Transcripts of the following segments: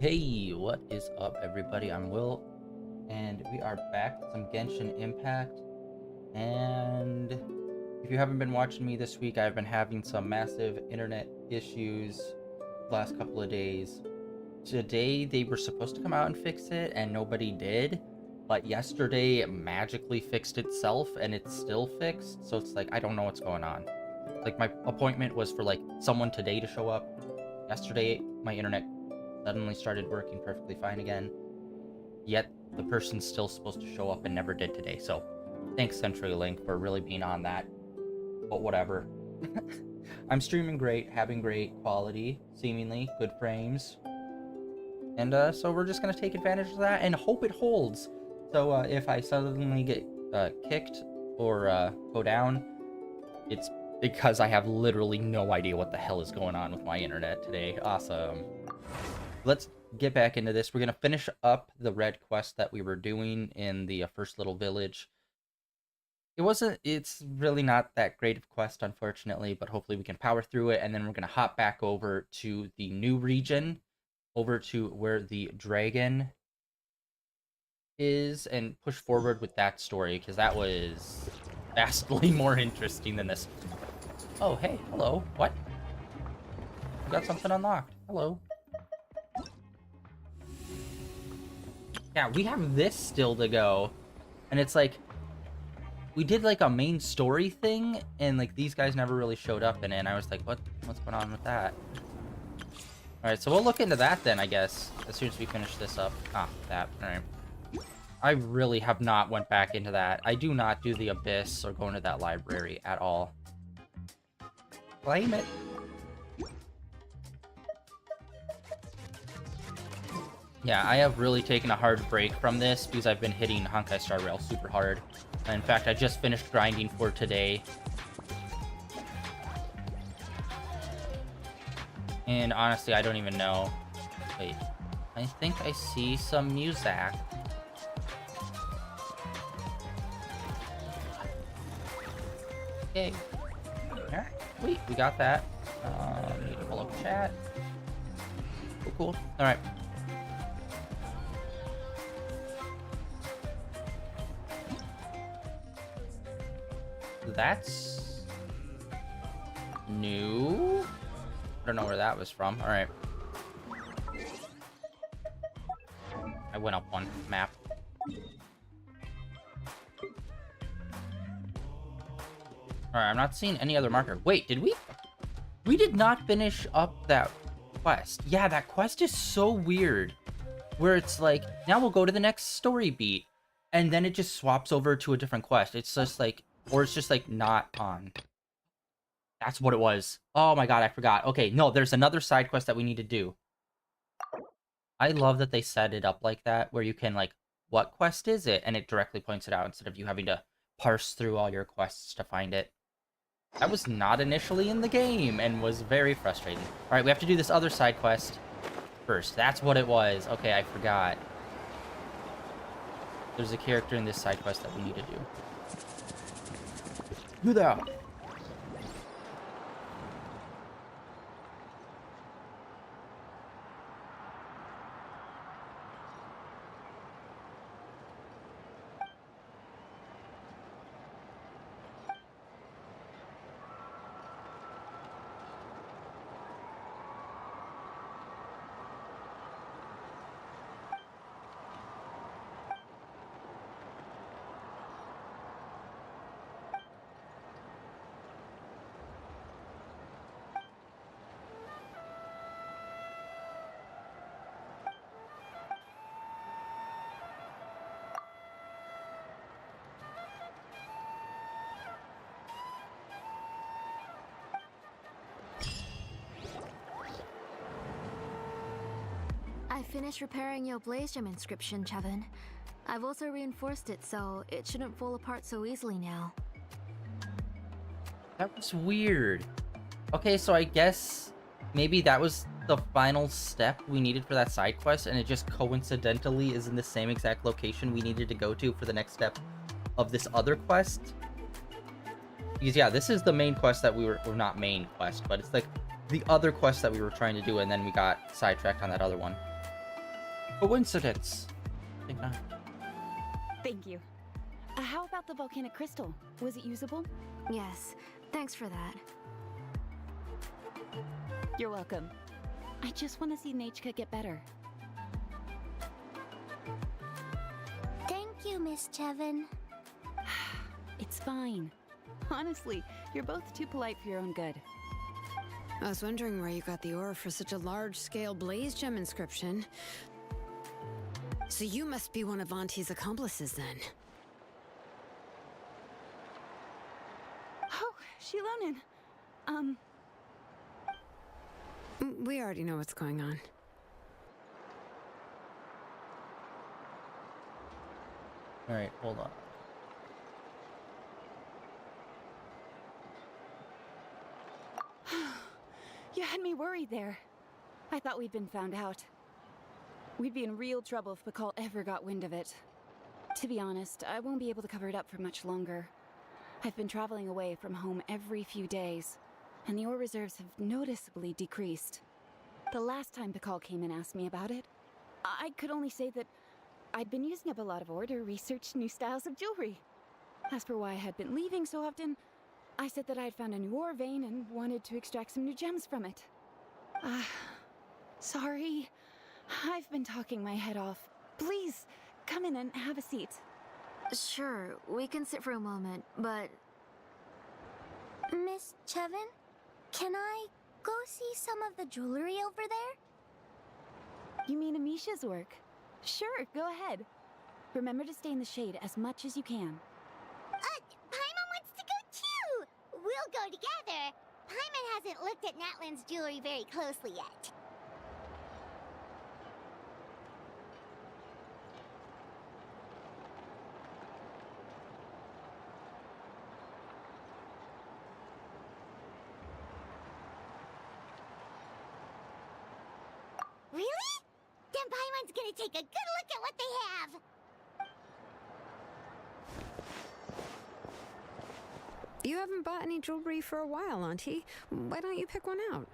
Hey, what is up, everybody? I'm Will, and we are back with some Genshin Impact. And if you haven't been watching me this week, I've been having some massive internet issues the last couple of days. Today, they were supposed to come out and fix it, and nobody did. But yesterday, it magically fixed itself, and it's still fixed. So it's like, I don't know what's going on. Like, my appointment was for, like, someone today to show up. Yesterday, my internet suddenly started working perfectly fine again, yet the person's still supposed to show up and never did today. So thanks CenturyLink for really being on that, but whatever. I'm streaming great, having great quality, seemingly good frames, and so we're just gonna take advantage of that and hope it holds. So if I suddenly get kicked or go down, it's because I have literally no idea what the hell is going on with my internet today. Awesome. Let's get back into this. We're going to finish up the red quest that we were doing in the first little village. It's really not that great of a quest, unfortunately, but hopefully we can power through it, and then we're going to hop back over to the new region, over to where the dragon is, and push forward with that story, because that was vastly more interesting than this. Oh, hey, hello. What? You got something unlocked. Hello. Yeah, we have this still to go. And it's like, we did like a main story thing, and like these guys never really showed up in it. And I was like, what's going on with that? Alright, so we'll look into that then, I guess, as soon as we finish this up. That. Alright. I really have not went back into that. I do not do the Abyss or go into that library at all. Claim it. Yeah, I have really taken a hard break from this because I've been hitting Honkai Star Rail super hard. And in fact, I just finished grinding for today. And honestly, I don't even know. Wait, I think I see some music. Okay. Alright, sweet, we got that. Need to pull up chat. Cool. Alright. That's new. I don't know where that was from. All right. I went up one map. All right, I'm not seeing any other marker. Wait, did we? We did not finish up that quest. Yeah, that quest is so weird. Where it's like, now we'll go to the next story beat. And then it just swaps over to a different quest. It's just like, or it's just like not on. That's what it was. Oh my god, I forgot. Okay, no, there's another side quest that we need to do. I love that they set it up like that, where you can like, what quest is it? And it directly points it out instead of you having to parse through all your quests to find it. That was not initially in the game and was very frustrating. All right, we have to do this other side quest first. That's what it was. Okay, I forgot. There's a character in this side quest that we need to do. Who there? I finished repairing your Blaze Gem inscription, Chevin. I've also reinforced it, so it shouldn't fall apart so easily now. That was weird. Okay, so I guess maybe that was the final step we needed for that side quest, and it just coincidentally is in the same exact location we needed to go to for the next step of this other quest. Because yeah, this is the main quest that we were, or not main quest, but it's like the other quest that we were trying to do, and then we got sidetracked on that other one. Coincidence. I think not. Thank you. How about the volcanic crystal? Was it usable? Yes, thanks for that. You're welcome. I just want to see Nachka get better. Thank you, Miss Chevin. It's fine. Honestly, you're both too polite for your own good. I was wondering where you got the ore for such a large-scale blaze gem inscription. So you must be one of Auntie's accomplices, then. Oh, Shilonen. We already know what's going on. Alright, hold on. You had me worried there. I thought we'd been found out. We'd be in real trouble if Bakal ever got wind of it. To be honest, I won't be able to cover it up for much longer. I've been traveling away from home every few days, and the ore reserves have noticeably decreased. The last time Bakal came and asked me about it, I could only say that I'd been using up a lot of ore to research new styles of jewelry. As for why I had been leaving so often, I said that I'd found a new ore vein and wanted to extract some new gems from it. Sorry. I've been talking my head off. Please, come in and have a seat. Sure, we can sit for a moment, but... Miss Chevin, can I go see some of the jewelry over there? You mean Amisha's work? Sure, go ahead. Remember to stay in the shade as much as you can. Paimon wants to go too! We'll go together. Paimon hasn't looked at Natlan's jewelry very closely yet. Really? Then Paimon's gonna take a good look at what they have! You haven't bought any jewelry for a while, Auntie. Why don't you pick one out?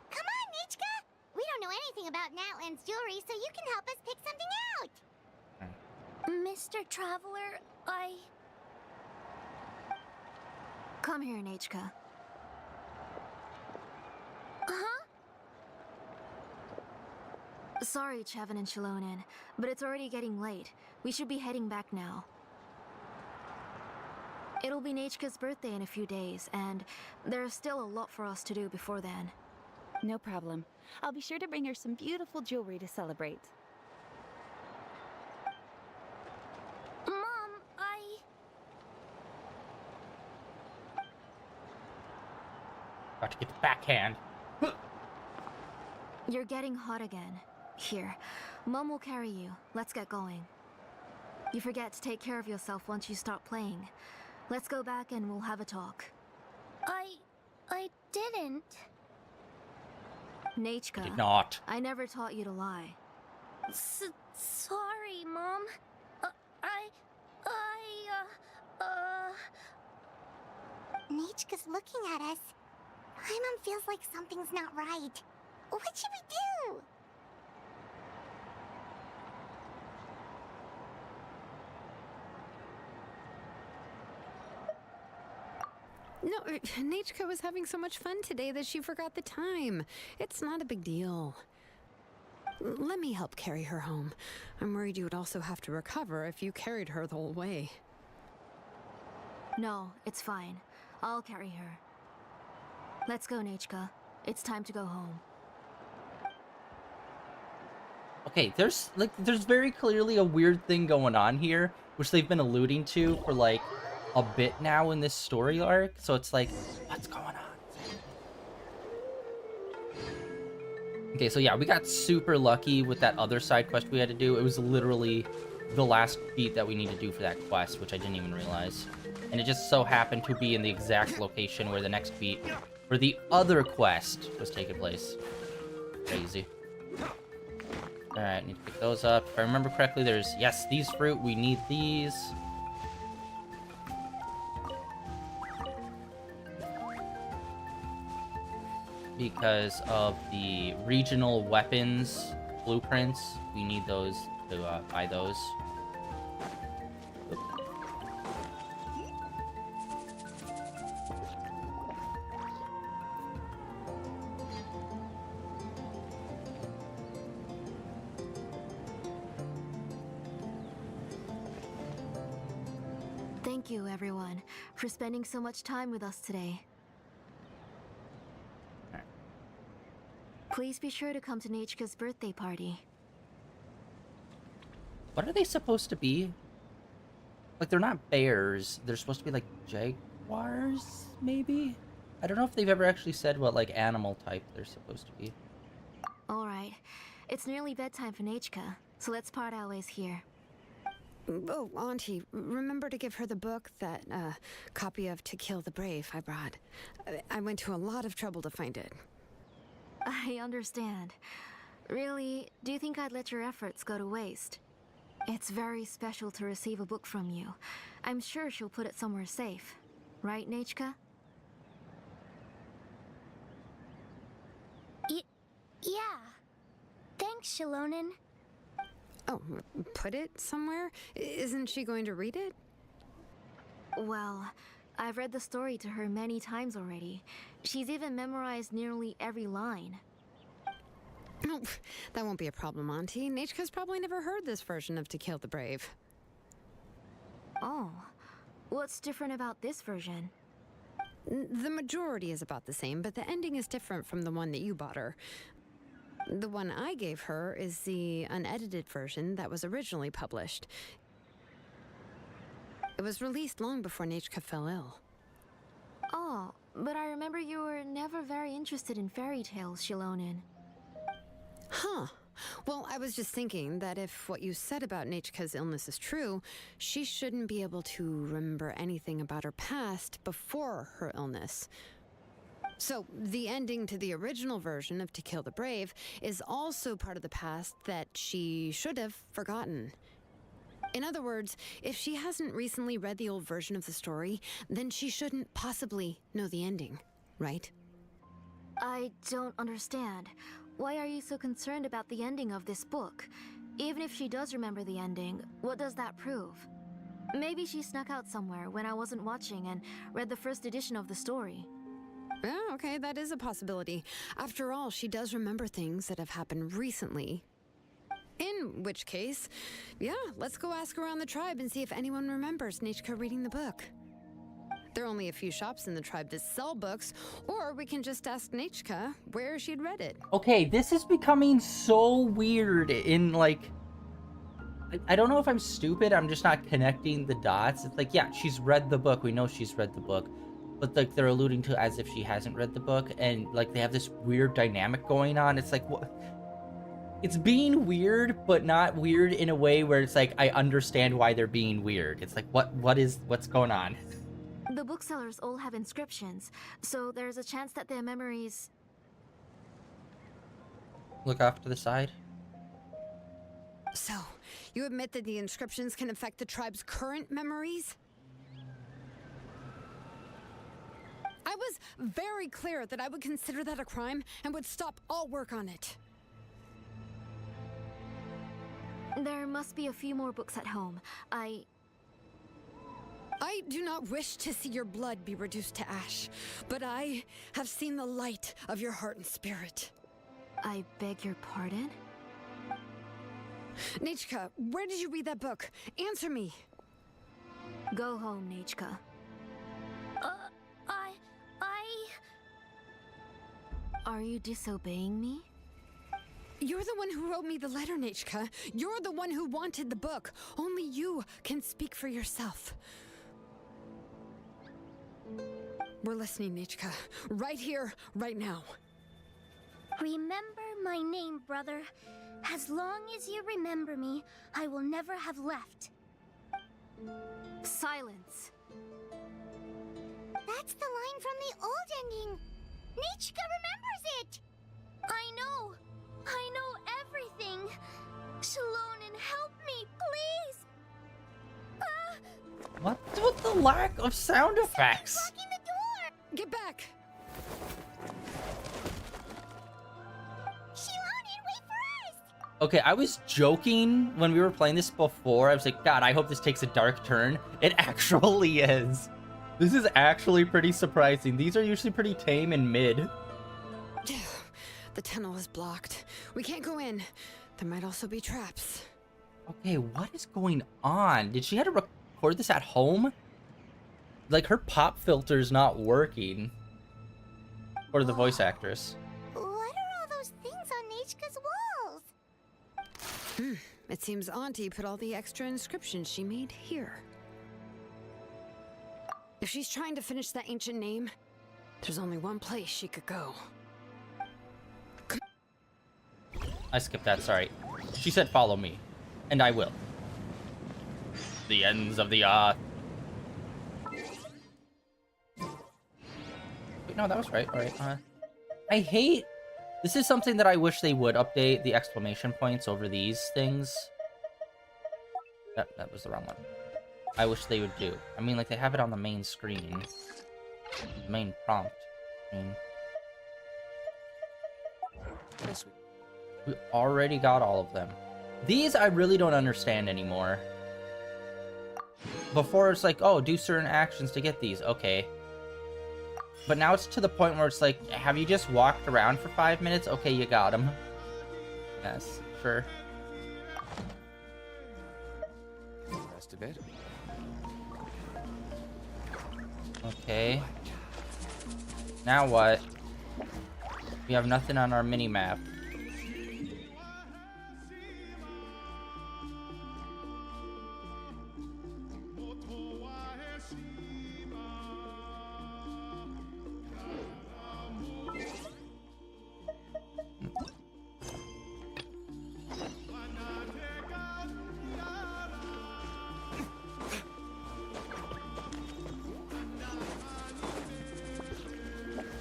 Come on, Nichka! We don't know anything about Natlan's jewelry, so you can help us pick something out! Mr. Traveler, Come here, Nachka. Huh? Sorry, Chevin and Shilonen, but it's already getting late. We should be heading back now. It'll be Nachka's birthday in a few days, and there's still a lot for us to do before then. No problem. I'll be sure to bring her some beautiful jewelry to celebrate. Mom, About to get the backhand. You're getting hot again. Here, Mom will carry you. Let's get going. You forget to take care of yourself once you start playing. Let's go back and we'll have a talk. I didn't. Nachka, Did not. I never taught you to lie. Sorry, Mom. Nichka's looking at us. Paimon feels like something's not right. What should we do? No, Nachka was having so much fun today that she forgot the time. It's not a big deal. Let me help carry her home. I'm worried you would also have to recover if you carried her the whole way. No, it's fine. I'll carry her. Let's go, Nachka. It's time to go home. Okay, there's very clearly a weird thing going on here, which they've been alluding to for like a bit now in this story arc. So it's like, what's going on? Okay, so yeah, we got super lucky with that other side quest we had to do. It was literally the last beat that we need to do for that quest, which I didn't even realize. And it just so happened to be in the exact location where the next beat for the other quest was taking place. Crazy. Alright, need to pick those up. If I remember correctly, there's, yes, these fruit. We need these. Because of the regional weapons blueprints, we need those to buy those. Oop. Thank you, everyone, for spending so much time with us today. Please be sure to come to Nechka's birthday party. What are they supposed to be? Like, they're not bears. They're supposed to be, like, jaguars, maybe? I don't know if they've ever actually said what, like, animal type they're supposed to be. Alright, it's nearly bedtime for Nechka, so let's part our ways here. Oh, Auntie, remember to give her the book, that copy of To Kill the Brave I brought. I went to a lot of trouble to find it. I understand. Really, do you think I'd let your efforts go to waste? It's very special to receive a book from you. I'm sure she'll put it somewhere safe. Right, Nechka? Yeah. Thanks, Shilonen. Oh, put it somewhere? Isn't she going to read it? Well, I've read the story to her many times already. She's even memorized nearly every line. No, that won't be a problem, Auntie. Nechka's probably never heard this version of To Kill the Brave. Oh, what's different about this version? The majority is about the same, but the ending is different from the one that you bought her. The one I gave her is the unedited version that was originally published. It was released long before Nechka fell ill. Oh, but I remember you were never very interested in fairy tales, Shilonen. Huh. Well, I was just thinking that if what you said about Nechka's illness is true, she shouldn't be able to remember anything about her past before her illness. So, the ending to the original version of To Kill the Brave is also part of the past that she should have forgotten. In other words, if she hasn't recently read the old version of the story, then she shouldn't possibly know the ending, right? I don't understand. Why are you so concerned about the ending of this book? Even if she does remember the ending, what does that prove? Maybe she snuck out somewhere when I wasn't watching and read the first edition of the story. Yeah, okay, that is a possibility. After all, she does remember things that have happened recently. In which case, yeah, let's go ask around the tribe and see if anyone remembers Nechka reading the book. There are only a few shops in the tribe that sell books, or we can just ask Nechka where she'd read it. Okay, this is becoming so weird in, like... I don't know if I'm stupid, I'm just not connecting the dots. It's like, yeah, she's read the book, we know she's read the book. But, like, they're alluding to as if she hasn't read the book, and, like, they have this weird dynamic going on. It's like, what? It's being weird, but not weird in a way where it's like, I understand why they're being weird. It's like, what's going on? The booksellers all have inscriptions, so there's a chance that their memories... Look off to the side. So, you admit that the inscriptions can affect the tribe's current memories? I was very clear that I would consider that a crime and would stop all work on it. There must be a few more books at home. I do not wish to see your blood be reduced to ash, but I have seen the light of your heart and spirit. I beg your pardon? Nechka, where did you read that book? Answer me. Go home, Nechka. Are you disobeying me? You're the one who wrote me the letter, Nechka. You're the one who wanted the book. Only you can speak for yourself. We're listening, Nechka. Right here, right now. Remember my name, brother. As long as you remember me, I will never have left. Silence. That's the line from the old ending. Nichika remembers it. I know everything. Shalonen, help me, please. What with the lack of sound effects? Blocking the door. Get back! Shalonen, wait for us. Okay, I was joking when we were playing this before. I was like, God, I hope this takes a dark turn. It actually is. This is actually pretty surprising. These are usually pretty tame and mid. The tunnel is blocked. We can't go in. There might also be traps. Okay, what is going on? Did she have to record this at home? Like, her pop filter's not working. Or the voice actress. What are all those things on Nichika's walls? It seems Auntie put all the extra inscriptions she made here. If she's trying to finish that ancient name, there's only one place she could go. I skipped that, sorry. She said follow me. And I will. The ends of the earth. Wait, no, that was right. Alright. I hate... This is something that I wish they would update, the exclamation points over these things. That was the wrong one. I wish they would do. I mean, like, they have it on the main screen. The main prompt. I mean... We already got all of them. These I really don't understand anymore. Before it's like, oh, do certain actions to get these. Okay. But now it's to the point where it's like, have you just walked around for 5 minutes? Okay, you got them. Yes, sure. Rest a bit. Okay. Now what? We have nothing on our mini-map.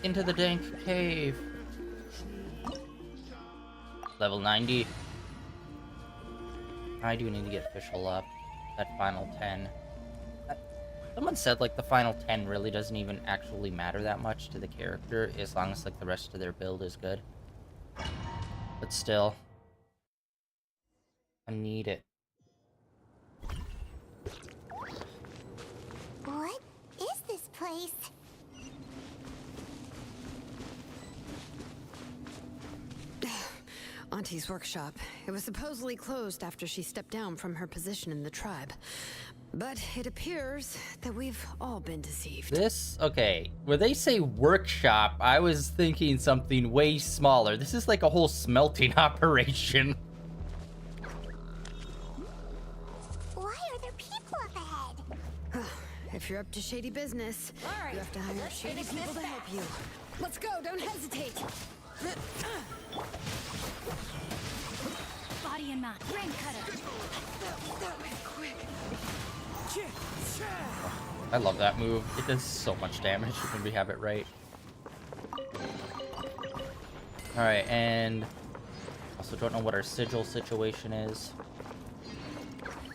Into the dank cave. Level 90. I do need to get official up. That final 10. Someone said like the final 10 really doesn't even actually matter that much to the character as long as like the rest of their build is good. But still. I need it. What is this place? Auntie's workshop. It was supposedly closed after she stepped down from her position in the tribe. But it appears that we've all been deceived. This, okay, when they say workshop, I was thinking something way smaller. This is like a whole smelting operation. Why are there people up ahead? If you're up to shady business, you have to hire shady people to help you. Let's go, don't hesitate. Body and mouth, rain cutter. That was quick. I love that move. It does so much damage when we have it right. Alright, and also don't know what our sigil situation is.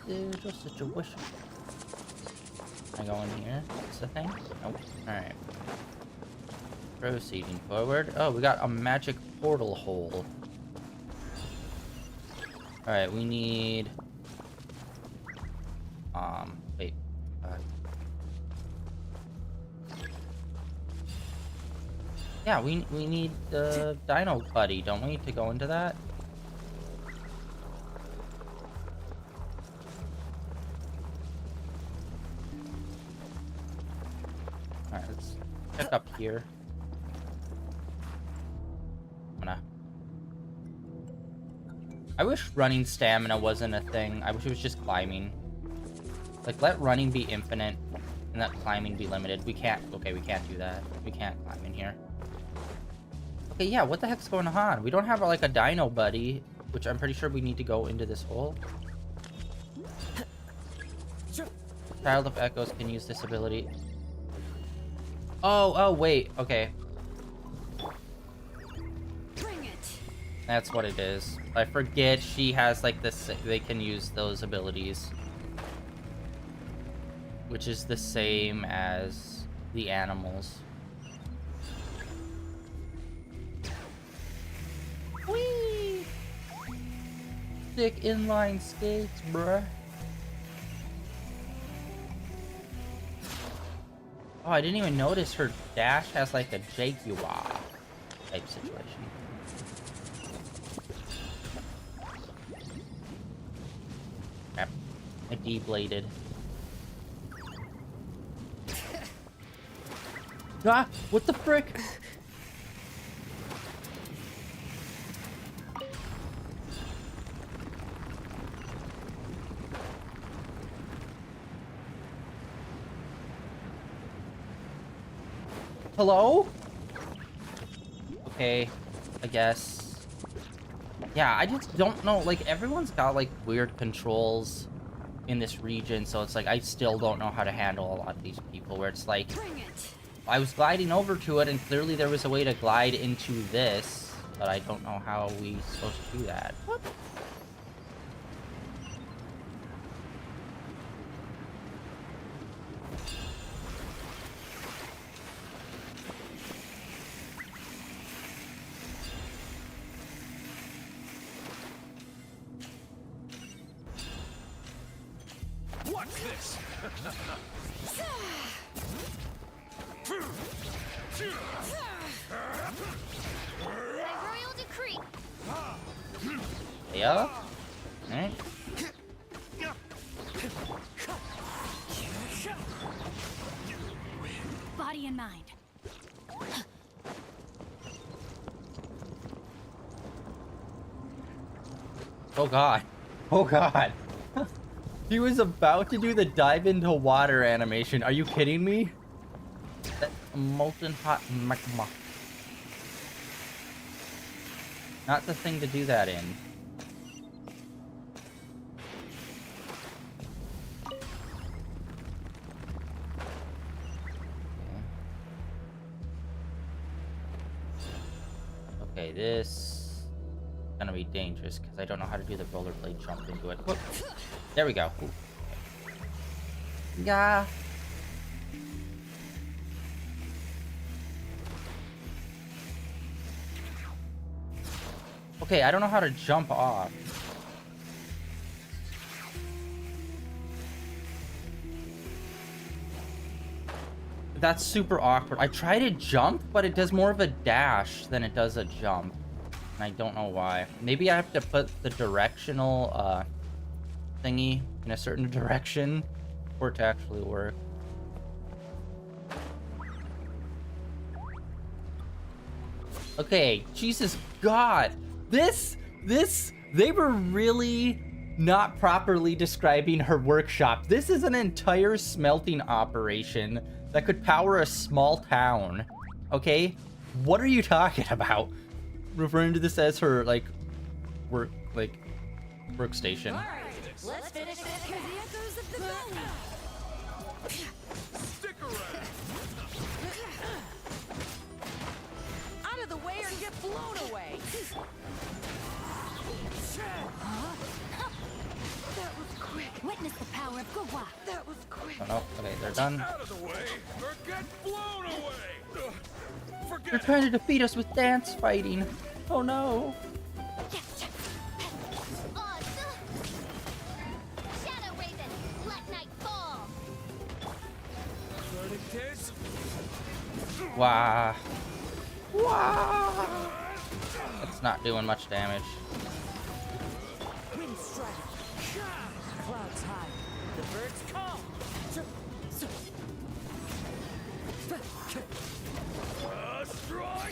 Sigil situation. Can I go in here? What's the thing? Nope. Alright. Proceeding forward. Oh, we got a magic portal hole. Alright, we need... wait. Yeah, we need the Dino Buddy, don't we, to go into that? Alright, let's check up here. I wish running stamina wasn't a thing. I wish it was just climbing. Like, let running be infinite and let climbing be limited. We can't. Okay, we can't do that. We can't climb in here. Okay, yeah, what the heck's going on? We don't have, like, a Dino Buddy. which I'm pretty sure we need to go into this hole. Child of Echoes can use this ability. Oh, wait. Okay. Bring it. That's what it is. I forget she has, like, this... They can use those abilities. Which is the same as the animals. Whee! Thick inline skates, bruh. Oh, I didn't even notice her dash has like a Jaguar type situation. Crap. I debladed. Ah! What the frick? Hello? Okay, I guess. Yeah, I just don't know. Like, everyone's got, like, weird controls in this region, so it's like, I still don't know how to handle a lot of these people, where it's like, Bring it. I was gliding over to it, and clearly there was a way to glide into this, but I don't know how we supposed to do that. What? What's this? By royal decree. Yeah? Alright. Body and mind. Oh god. Oh god. He was about to do the dive into water animation. Are you kidding me? That molten hot magma. Not the thing to do that in. Okay, this is gonna be dangerous because I don't know how to do the rollerblade jump into it. Whoop. There we go. Ooh. Yeah. Okay, I don't know how to jump off. That's super awkward. I try to jump, but it does more of a dash than it does a jump. And I don't know why. Maybe I have to put the directional thingy in a certain direction for it to actually work. Okay, Jesus God. They were really not properly describing her workshop. This is an entire smelting operation that could power a small town. Okay? What are you talking about? Referring to this as her, like, workstation. Let's finish this. Hear the echoes of the battle. Stick around. Out of the way or get blown away. That was quick. Witness the power of Gugwa. That was quick. Oh, no. Okay, they're done. Out of the way or get blown away. They're Forget it. trying to defeat us with dance fighting. Oh no. Shadow Raven, let night fall. Learning this. Wow. Wow. That's not doing much damage. Wind strike. Clouds high. The birds call. Strike.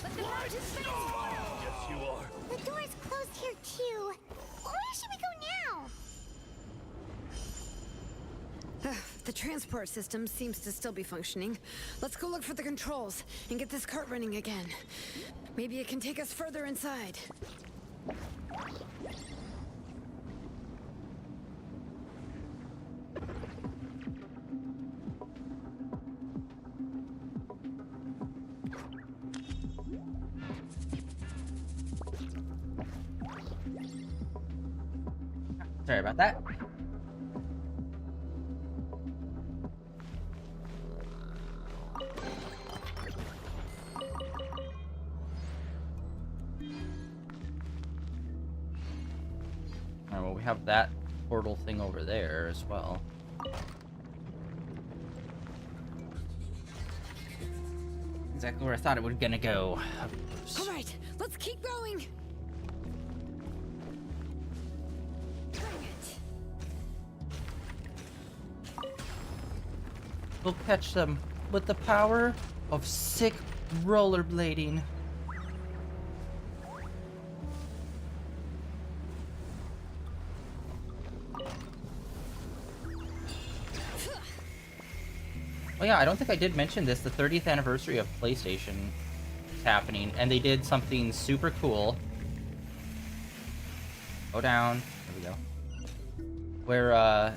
But the mountain's face. Yes, you are. The door's closed here too. Where should we go now? The transport system seems to still be functioning. Let's go look for the controls and get this cart running again. Maybe it can take us further inside. Sorry about that. Alright, well, we have that portal thing over there as well. Exactly where I thought it was gonna go. All right, let's keep going. Bring it. We'll catch them with the power of sick rollerblading. Oh yeah, I don't think I did mention this. The 30th anniversary of PlayStation is happening, and they did something super cool. Go down. There we go. Where,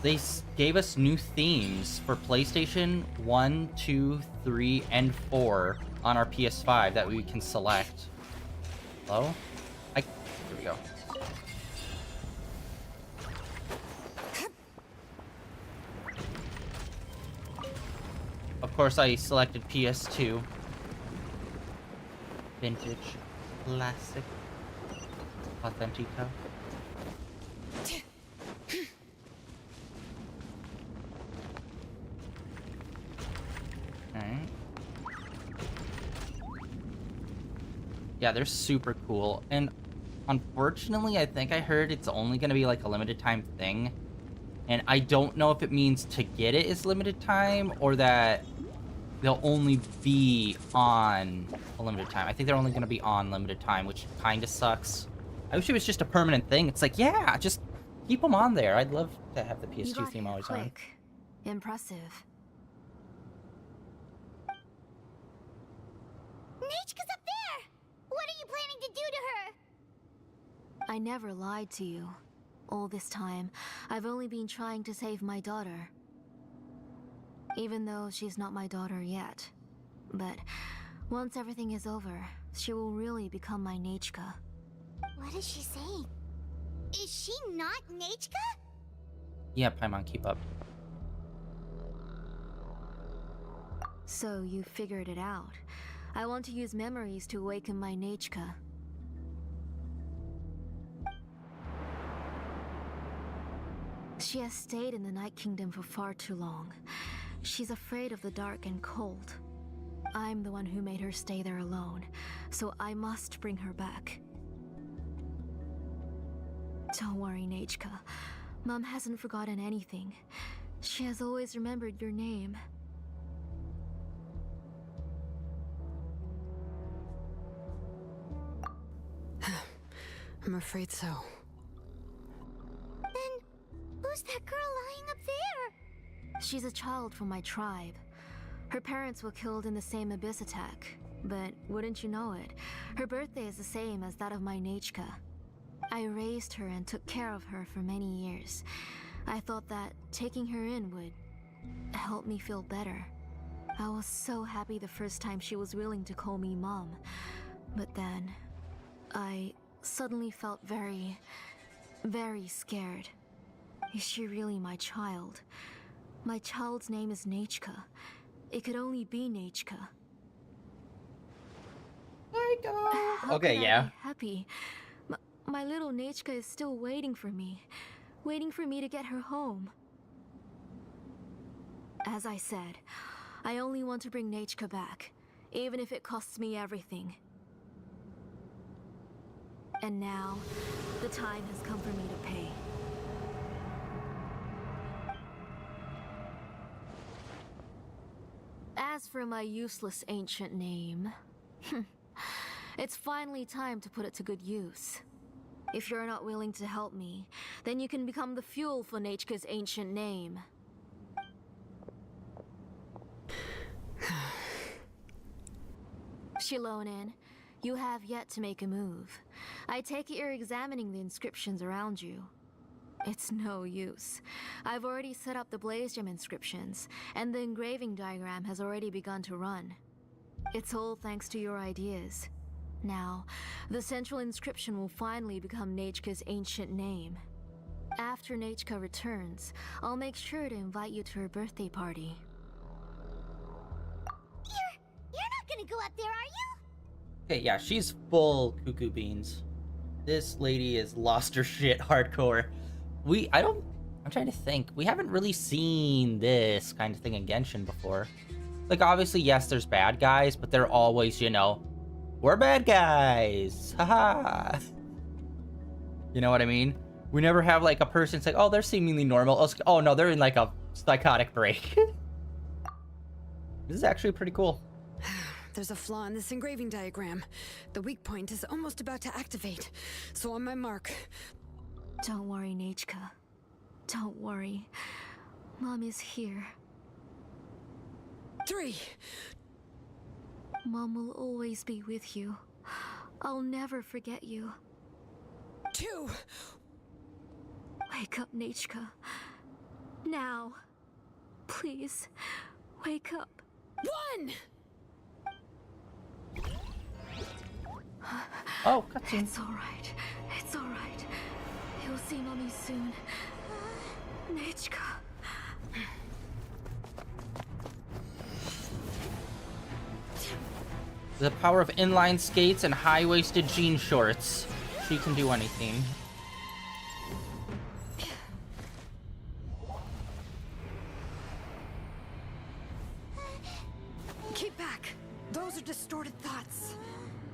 they gave us new themes for PlayStation 1, 2, 3, and 4 on our PS5 that we can select. Hello? Here we go. Of course, I selected PS2. Vintage. Classic. Authentico. Alright. Yeah, they're super cool. And unfortunately, I think I heard it's only going to be like a limited time thing. And I don't know if it means to get it is limited time or that they'll only be on a limited time. I think they're only going to be on limited time, which kind of sucks. I wish it was just a permanent thing. It's like, yeah, just keep them on there. I'd love to have the You PS2 got theme here always on. quick. Impressive. Nechka's up there! What are you planning to do to her? I never lied to you. All this time, I've only been trying to save my daughter. Even though she's not my daughter yet. But once everything is over, she will really become my Nechka. What is she saying? Is she not Nechka? Yeah, Paimon, keep up. So you figured it out. I want to use memories to awaken my Nechka. She has stayed in the Night Kingdom for far too long. She's afraid of the dark and cold. I'm the one who made her stay there alone, so I must bring her back. Don't worry, Nechka. Mom hasn't forgotten anything. She has always remembered your name. I'm afraid so. Then, who's that girl lying up there? She's a child from my tribe. Her parents were killed in the same abyss attack. But wouldn't you know it, her birthday is the same as that of my Nechka. I raised her and took care of her for many years. I thought that taking her in would help me feel better. I was so happy the first time she was willing to call me Mom. But then, I suddenly felt very, very scared. Is she really my child? My child's name is Nechka. It could only be Nechka. How Okay, could I yeah. be happy? My little Nechka is still waiting for me to get her home. As I said, I only want to bring Nechka back, even if it costs me everything. And now, the time has come for me to pay. As for my useless ancient name, it's finally time to put it to good use. If you're not willing to help me, then you can become the fuel for Nechka's ancient name. Shilonin, You have yet to make a move. I take it you're examining the inscriptions around you. It's no use. I've already set up the blaze gem inscriptions, and the engraving diagram has already begun to run. It's all thanks to your ideas. Now, the central inscription will finally become Nechka's ancient name. After Nechka returns, I'll make sure to invite you to her birthday party. You're not gonna go up there, are you? Okay, yeah, she's full cuckoo beans. This lady has lost her shit hardcore. I'm trying to think. We haven't really seen this kind of thing in Genshin before. Like, obviously, yes, there's bad guys, but they're always, you know, we're bad guys. Haha. You know what I mean? We never have, like, a person say, oh, they're seemingly normal. Oh, no, they're in, like, a psychotic break. This is actually pretty cool. There's a flaw in this engraving diagram. The weak point is almost about to activate. So on my mark. Don't worry, Nechka. Don't worry. Mom is here. 3. Mom will always be with you. I'll never forget you. 2. Wake up, Nechka. Now. Please, wake up. 1. Oh, cutscene. It's alright. It's alright. You'll see Mommy soon. Nechka. The power of inline skates and high-waisted jean shorts. She can do anything. Keep back. Those are distorted thoughts.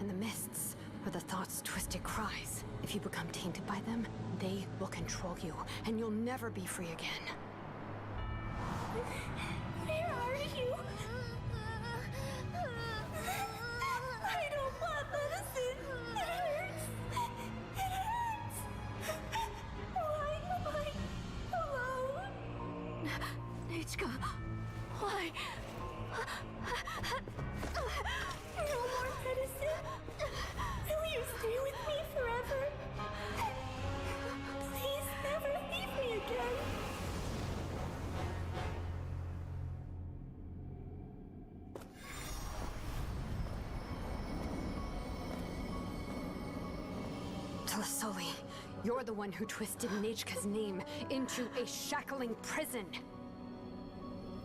And the mists are the thoughts' twisted cries. If you become tainted by them, they will control you, and you'll never be free again. Where are you? I don't want medicine. It hurts. It hurts. Why am I alone? Nechka, why? No more medicine. Will you stay with me forever? Please never leave me again. Telasoli, you're the one who twisted Nechka's name into a shackling prison.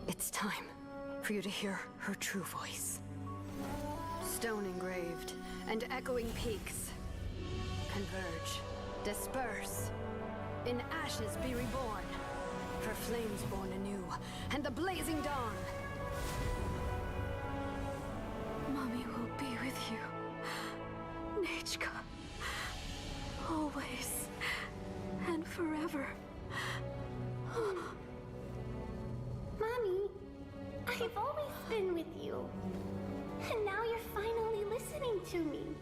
It's time for you to hear her true voice. Stone engraved and echoing peaks. Converge, disperse. In ashes be reborn. For flames born anew, and the blazing dawn. Mommy will be with you. Nechka. Always. And forever. Mommy, I've always been with you. And now you're finally listening to me.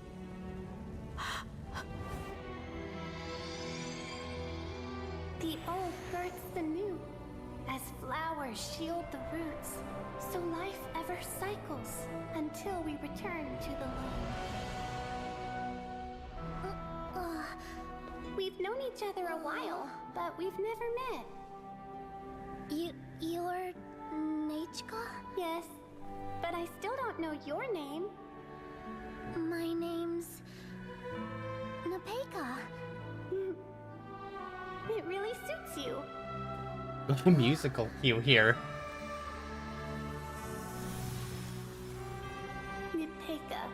The old births the new, as flowers shield the roots, so life ever cycles until we return to the loam. We've known each other a while, but we've never met. You're Nechka? Yes, but I still don't know your name. My name's Nepeka. It really suits you. Little musical cue here. Nepeka.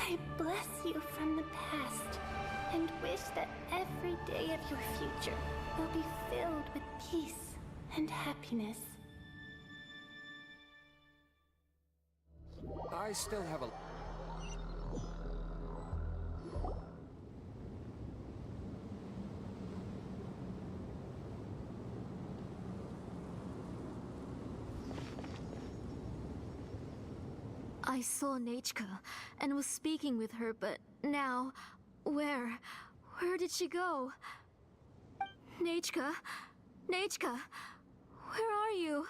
I bless you from the past and wish that every day of your future will be filled with peace and happiness. I still have a... I saw Nechka and was speaking with her, but now, where did she go? Nechka? Nechka? Where are you?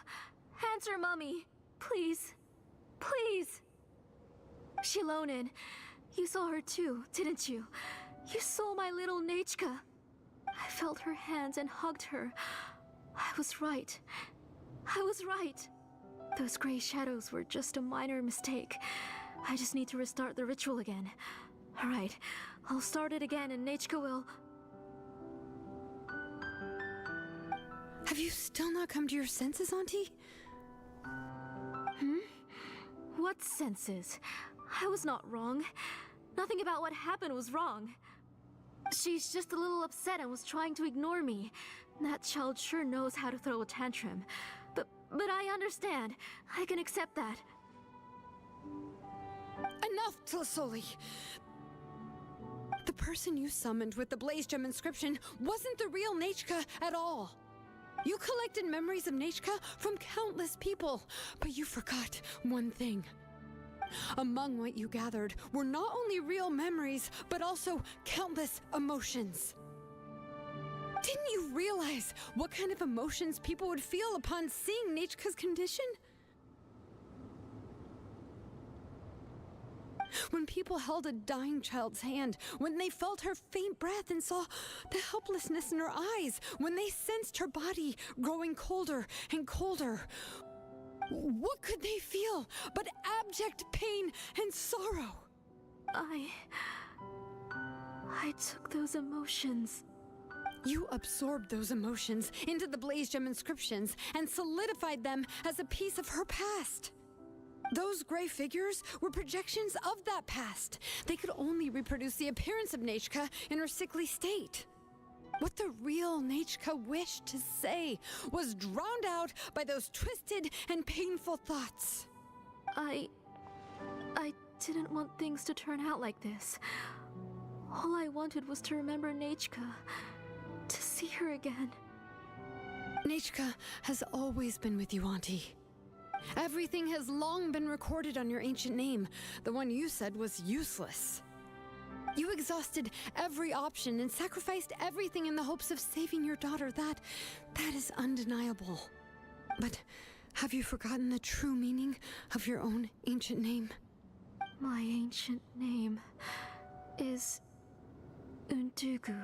Answer, Mommy. Please. Please. Shilonen, you saw her too, didn't you? You saw my little Nechka. I felt her hands and hugged her. I was right. I was right. Those gray shadows were just a minor mistake. I just need to restart the ritual again. Alright, I'll start it again and Nechka will... Have you still not come to your senses, Auntie? What senses? I was not wrong. Nothing about what happened was wrong. She's just a little upset and was trying to ignore me. That child sure knows how to throw a tantrum. But I understand. I can accept that. Enough, Tlasoli! The person you summoned with the Blaze Gem inscription wasn't the real Nechka at all. You collected memories of Nechka from countless people, but you forgot one thing. Among what you gathered were not only real memories, but also countless emotions. Didn't you realize what kind of emotions people would feel upon seeing Nechka's condition? When people held a dying child's hand, when they felt her faint breath and saw the helplessness in her eyes, when they sensed her body growing colder and colder, what could they feel but abject pain and sorrow? I took those emotions. You absorbed those emotions into the Blaze Gem inscriptions and solidified them as a piece of her past. Those gray figures were projections of that past. They could only reproduce the appearance of Nechka in her sickly state. What the real Nechka wished to say was drowned out by those twisted and painful thoughts. I didn't want things to turn out like this. All I wanted was to remember Nechka, to see her again. Nechka has always been with you, Auntie. Everything has long been recorded on your ancient name, the one you said was useless. You exhausted every option and sacrificed everything in the hopes of saving your daughter. That is undeniable. But have you forgotten the true meaning of your own ancient name? My ancient name is Undugu.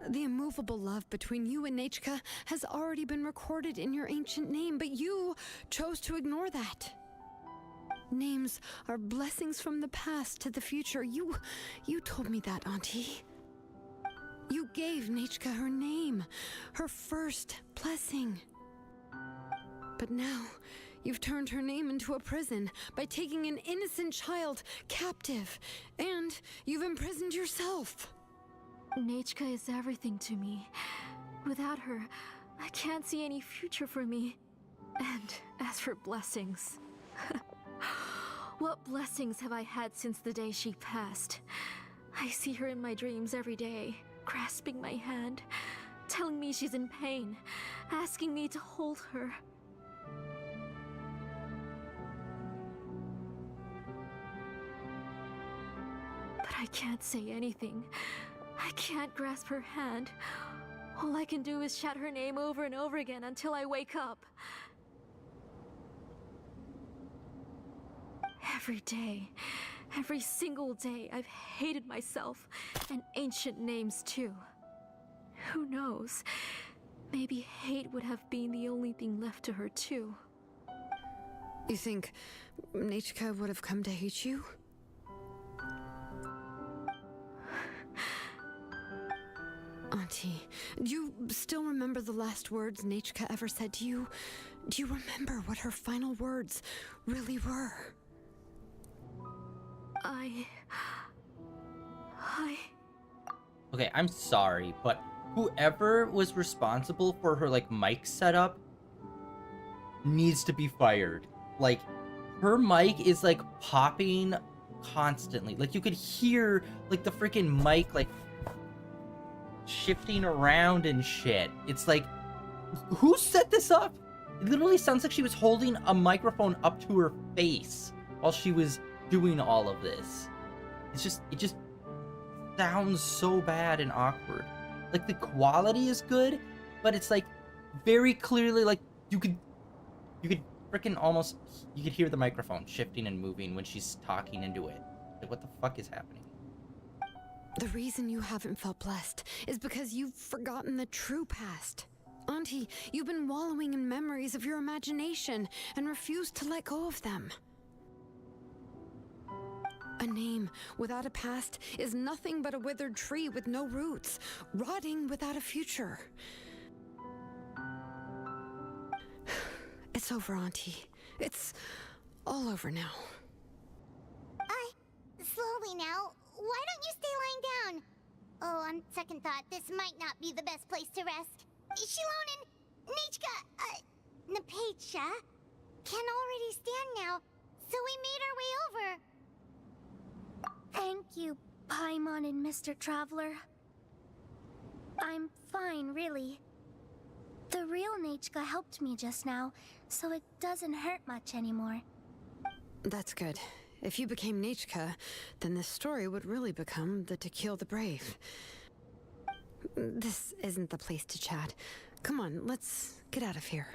The immovable love between you and Nechka has already been recorded in your ancient name, but you chose to ignore that. Names are blessings from the past to the future. You told me that, Auntie. You gave Nechka her name, her first blessing. But now, you've turned her name into a prison by taking an innocent child captive, and you've imprisoned yourself. Nechka is everything to me. Without her, I can't see any future for me. And as for blessings... What blessings have I had since the day she passed? I see her in my dreams every day, grasping my hand, telling me she's in pain, asking me to hold her. But I can't say anything. I can't grasp her hand. All I can do is shout her name over and over again until I wake up. Every day, every single day, I've hated myself, and ancient names too. Who knows? Maybe hate would have been the only thing left to her too. You think Nechka would have come to hate you? Auntie, do you still remember the last words Nechka ever said to you? Do you remember what her final words really were? Okay, I'm sorry, but whoever was responsible for her, like, mic setup needs to be fired. Like, her mic is, like, popping constantly. Like, you could hear, like, the freaking mic, like, shifting around and shit. It's like, who set this up? It literally sounds like she was holding a microphone up to her face while she was doing all of this. It just sounds so bad and awkward. Like, the quality is good, but it's like very clearly, like, you could freaking almost, you could hear the microphone shifting and moving when she's talking into it. Like, what the fuck is happening? The reason you haven't felt blessed is because you've forgotten the true past. Auntie, you've been wallowing in memories of your imagination and refused to let go of them. A name without a past is nothing but a withered tree with no roots, rotting without a future. It's over, Auntie. It's all over now. Slowly now. Why don't you stay lying down? Oh, on second thought, this might not be the best place to rest. Shilon and Nichka, Napecha can already stand now, so we made our way over. Thank you, Paimon and Mr. Traveler. I'm fine, really. The real Nichka helped me just now, so it doesn't hurt much anymore. That's good. If you became Nichka, then this story would really become the To Kill the Brave. This isn't the place to chat. Come on, let's get out of here.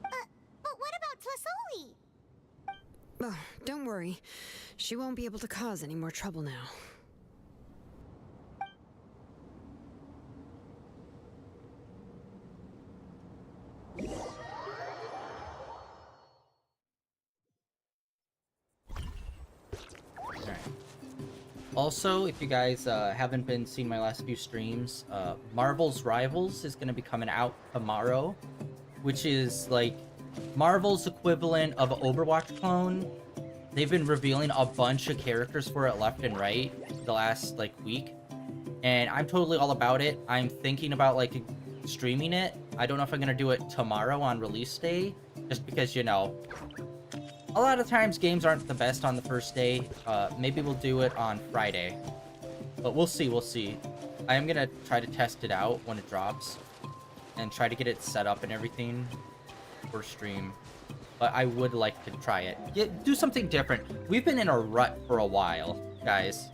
But what about Tlasoli? Oh, don't worry. She won't be able to cause any more trouble now. Also, if you guys haven't been seeing my last few streams, Marvel's Rivals is going to be coming out tomorrow, which is like Marvel's equivalent of an Overwatch clone. They've been revealing a bunch of characters for it left and right the last like week, and I'm totally all about it. I'm thinking about like streaming it. I don't know if I'm going to do it tomorrow on release day, just because, you know, a lot of times games aren't the best on the first day. Maybe we'll do it on Friday. But we'll see, we'll see. I am gonna try to test it out when it drops. And try to get it set up and everything for stream. But I would like to try it. Yeah, do something different. We've been in a rut for a while, guys.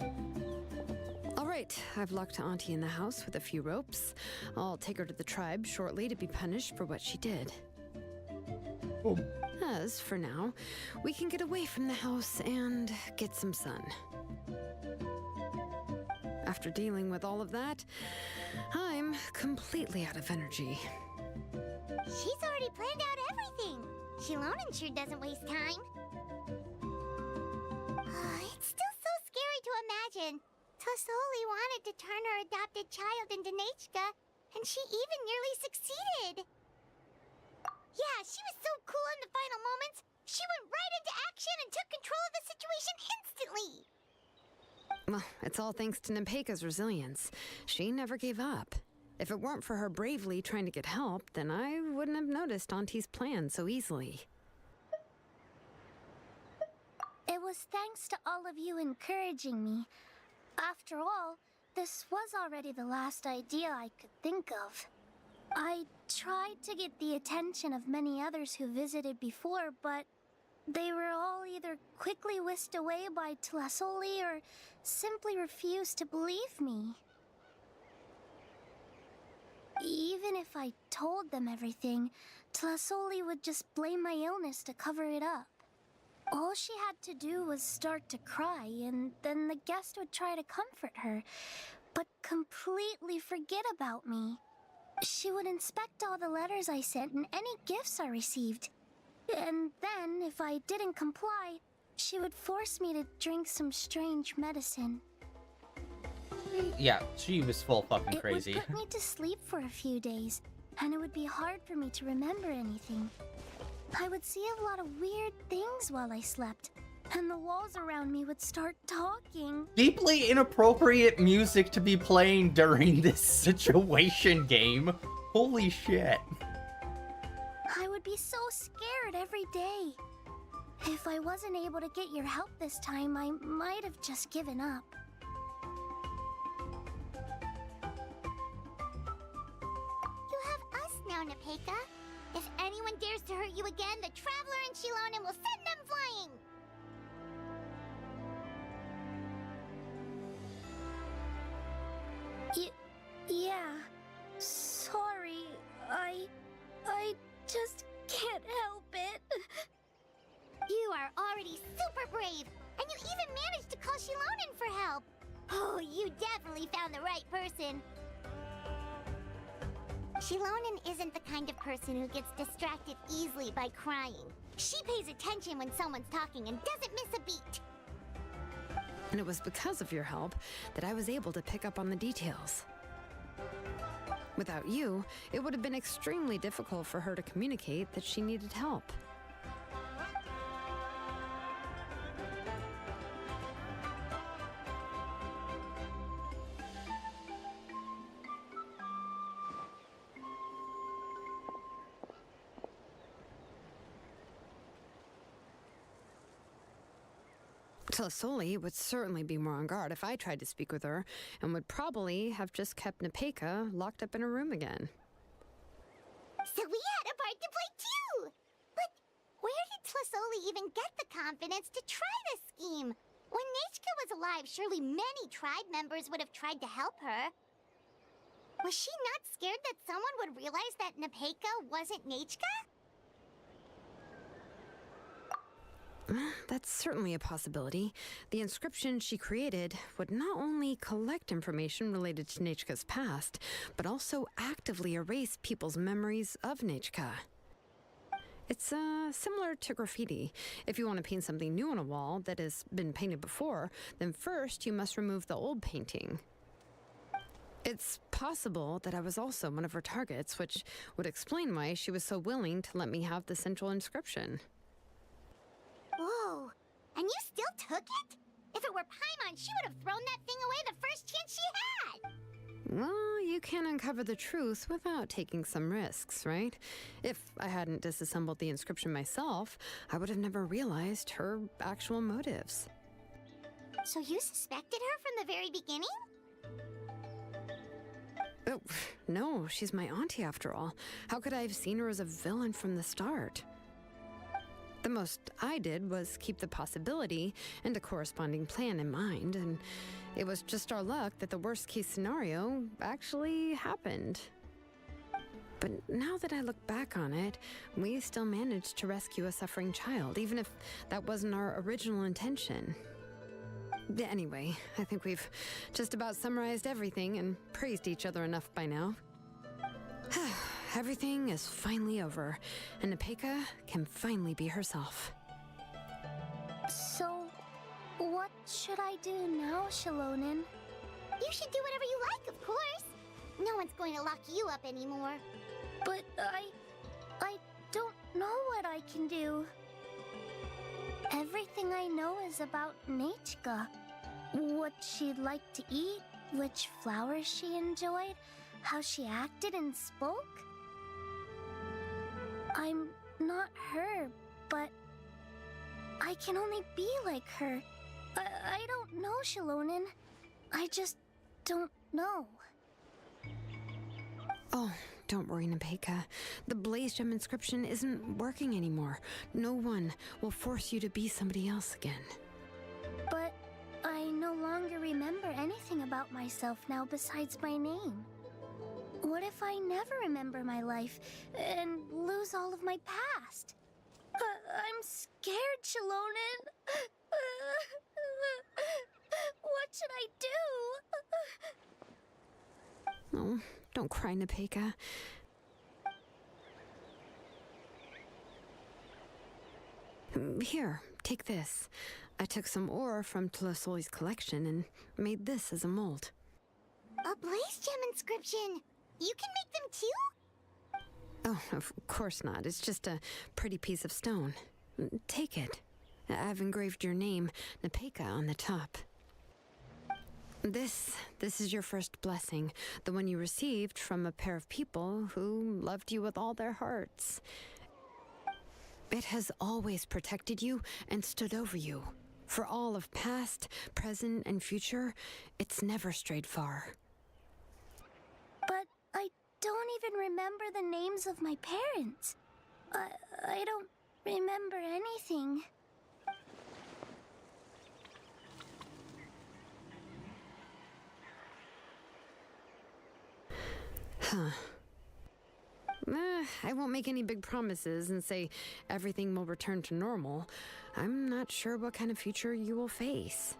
Alright, I've locked Auntie in the house with a few ropes. I'll take her to the tribe shortly to be punished for what she did. Oh. As for now, we can get away from the house and get some sun. After dealing with all of that, I'm completely out of energy. She's already planned out everything. Shilonen sure doesn't waste time. It's still so scary to imagine. Tlasoli wanted to turn her adopted child into Nechka, and she even nearly succeeded. Yeah, she was so cool in the final moments. She went right into action and took control of the situation instantly. Well, it's all thanks to Nempeka's resilience. She never gave up. If it weren't for her bravely trying to get help, then I wouldn't have noticed Auntie's plan so easily. It was thanks to all of you encouraging me. After all, this was already the last idea I could think of. I tried to get the attention of many others who visited before, but they were all either quickly whisked away by Tlasoli or simply refused to believe me. Even if I told them everything, Tlasoli would just blame my illness to cover it up. All she had to do was start to cry, and then the guest would try to comfort her, but completely forget about me. She would inspect all the letters I sent and any gifts I received. And then, if I didn't comply, she would force me to drink some strange medicine. Yeah, she was full fucking crazy. It would put me to sleep for a few days, and it would be hard for me to remember anything. I would see a lot of weird things while I slept, and the walls around me would start talking. Deeply inappropriate music to be playing during this situation game. Holy shit. I would be so scared every day. If I wasn't able to get your help this time, I might have just given up. You have us now, Nepeka. If anyone dares to hurt you again, the Traveler and Shilonen will send them flying! Yeah. Sorry, I just can't already super brave, and you even managed to call Shilonen for help. Oh, you definitely found the right person. Shilonen isn't the kind of person who gets distracted easily by crying. She pays attention when someone's talking and doesn't miss a beat. And it was because of your help that I was able to pick up on the details. Without you, it would have been extremely difficult for her to communicate that she needed help. Tlasoli would certainly be more on guard if I tried to speak with her, and would probably have just kept Nepeka locked up in a room again. So we had a part to play too! But where did Tlasoli even get the confidence to try this scheme? When Nechka was alive, surely many tribe members would have tried to help her. Was she not scared that someone would realize that Nepeka wasn't Nechka? That's certainly a possibility. The inscription she created would not only collect information related to Nechka's past, but also actively erase people's memories of Nechka. It's similar to graffiti. If you want to paint something new on a wall that has been painted before, then first you must remove the old painting. It's possible that I was also one of her targets, which would explain why she was so willing to let me have the central inscription. Whoa, and you still took it? If it were Paimon, she would have thrown that thing away the first chance she had! Well, you can't uncover the truth without taking some risks, right? If I hadn't disassembled the inscription myself, I would have never realized her actual motives. So you suspected her from the very beginning? Oh, no, she's my auntie after all. How could I have seen her as a villain from the start? The most I did was keep the possibility and a corresponding plan in mind, and it was just our luck that the worst case scenario actually happened. But now that I look back on it, we still managed to rescue a suffering child, even if that wasn't our original intention. Anyway, I think we've just about summarized everything and praised each other enough by now. Everything is finally over, and Nepeka can finally be herself. So, what should I do now, Shilonen? You should do whatever you like, of course. No one's going to lock you up anymore. But I don't know what I can do. Everything I know is about Nechka. What she'd like to eat, which flowers she enjoyed, how she acted and spoke. I'm not her, but I can only be like her. I don't know, Shilonen. I just don't know. Oh, don't worry, Nepeka. The Blaze Gem inscription isn't working anymore. No one will force you to be somebody else again. But I no longer remember anything about myself now besides my name. What if I never remember my life and lose all of my past? I'm scared, Shilonen. What should I do? Oh, don't cry, Nepeka. Here, take this. I took some ore from Tlasoli's collection and made this as a mold. A Blaze Gem inscription. You can make them too? Oh, of course not. It's just a pretty piece of stone. Take it. I've engraved your name, Nepeka, on the top. This is your first blessing, the one you received from a pair of people who loved you with all their hearts. It has always protected you and stood over you. For all of past, present, and future, it's never strayed far. But I don't even remember the names of my parents. I don't remember anything. Huh. I won't make any big promises and say everything will return to normal. I'm not sure what kind of future you will face.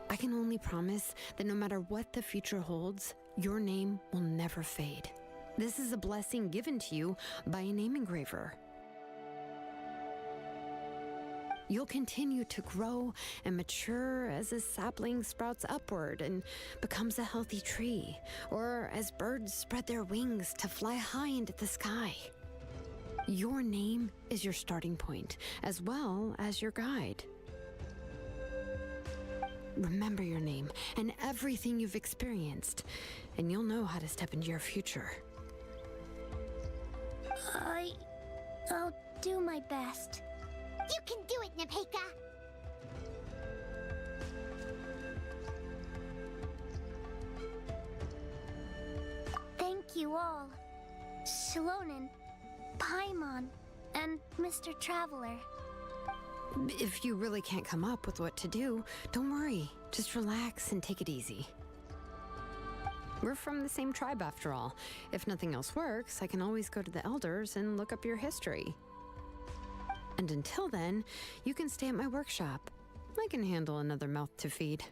I can only promise that no matter what the future holds, your name will never fade. This is a blessing given to you by a name engraver. You'll continue to grow and mature as a sapling sprouts upward and becomes a healthy tree, or as birds spread their wings to fly high into the sky. Your name is your starting point, as well as your guide. Remember your name and everything you've experienced, and you'll know how to step into your future. I'll do my best. You can do it, Nepeka! Thank you all. Shilonen, Paimon, and Mr. Traveler. If you really can't come up with what to do, don't worry. Just relax and take it easy. We're from the same tribe after all. If nothing else works, I can always go to the elders and look up your history. And until then, you can stay at my workshop. I can handle another mouth to feed.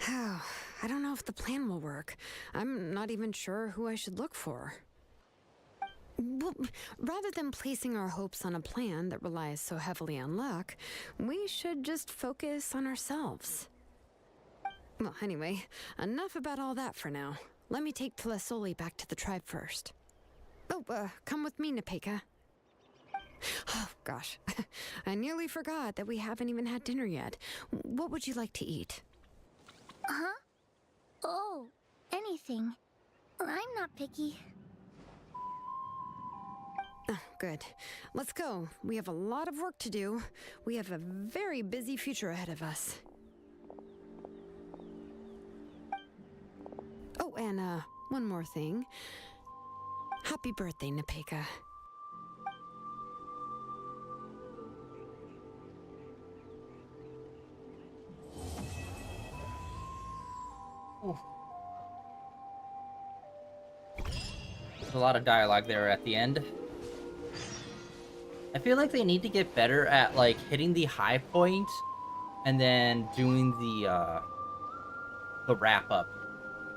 I don't know if the plan will work. I'm not even sure who I should look for. Well, rather than placing our hopes on a plan that relies so heavily on luck, we should just focus on ourselves. Well, anyway, enough about all that for now. Let me take Telesoli back to the tribe first. Oh, come with me, Nepeka. Oh, gosh. I nearly forgot that we haven't even had dinner yet. What would you like to eat? Huh? Oh, anything. I'm not picky. Oh, good. Let's go. We have a lot of work to do. We have a very busy future ahead of us. Oh, and one more thing. Happy birthday, Nepeka. Ooh. There's a lot of dialogue there at the end. I feel like they need to get better at like hitting the high point and then doing the wrap up.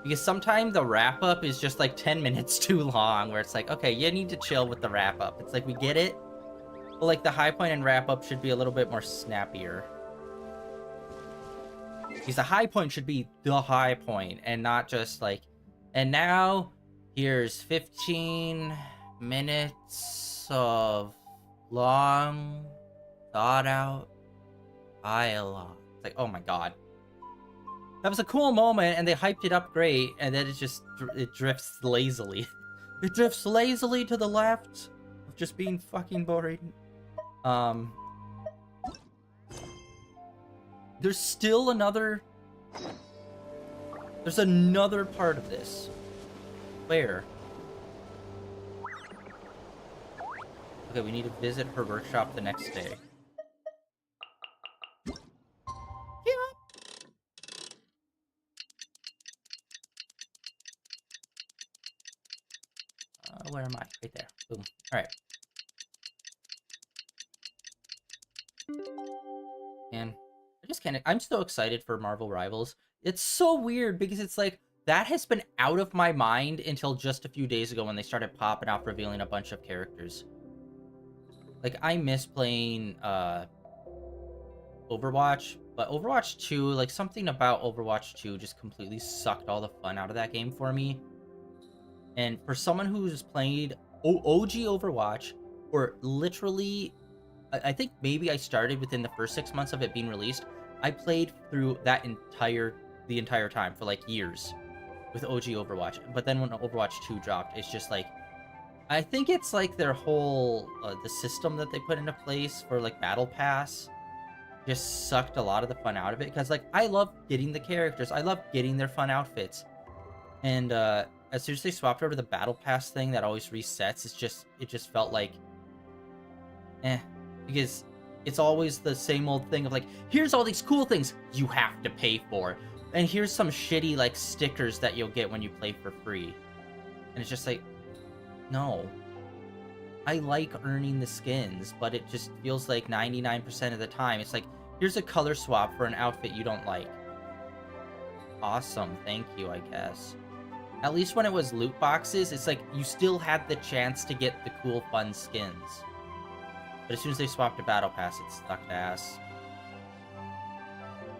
Because sometimes the wrap up is just like 10 minutes too long, where it's like, okay, you need to chill with the wrap up. It's like, we get it, but like the high point and wrap up should be a little bit more snappier. Because the high point should be the high point and not just like, and now here's 15 minutes of long, thought out dialogue. It's like, oh my god. That was a cool moment, and they hyped it up great, and then it drifts lazily. It drifts lazily to the left of just being fucking boring. There's still another... There's another part of this. Where? Okay, we need to visit her workshop the next day. Where am I? Right there. Boom. Alright. And I just can't... I'm so excited for Marvel Rivals. It's so weird because it's like, that has been out of my mind until just a few days ago when they started popping out, revealing a bunch of characters. Like, I miss playing Overwatch, but Overwatch 2, like, something about Overwatch 2 just completely sucked all the fun out of that game for me. And for someone who's played OG Overwatch, or literally, I think maybe I started within the first 6 months of it being released, I played through that the entire time for like years with OG Overwatch. But then when Overwatch 2 dropped, it's just like, I think it's like their whole, the system that they put into place for like Battle Pass just sucked a lot of the fun out of it. Because like, I love getting the characters, I love getting their fun outfits. And as soon as they swapped over the Battle Pass thing that always resets, it just felt like, because it's always the same old thing of like, here's all these cool things you have to pay for. and here's some shitty, like, stickers that you'll get when you play for free. And it's just like, no. I like earning the skins, but it just feels like 99% of the time, it's like, here's a color swap for an outfit you don't like. Awesome, thank you, I guess. At least when it was loot boxes, it's like, you still had the chance to get the cool, fun skins. But as soon as they swapped to Battle Pass, it sucked ass.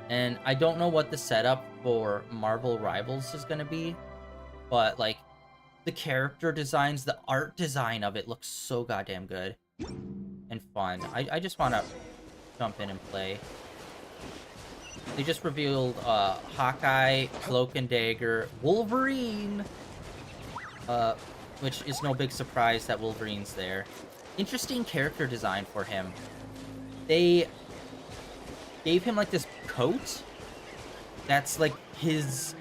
And I don't know what the setup for Marvel Rivals is gonna be, but, like, the character designs, the art design of it looks so goddamn good and fun. I just want to jump in and play. They just revealed Hawkeye, Cloak and Dagger, Wolverine, which is no big surprise that Wolverine's there. Interesting character design for him. They gave him like this coat that's like his...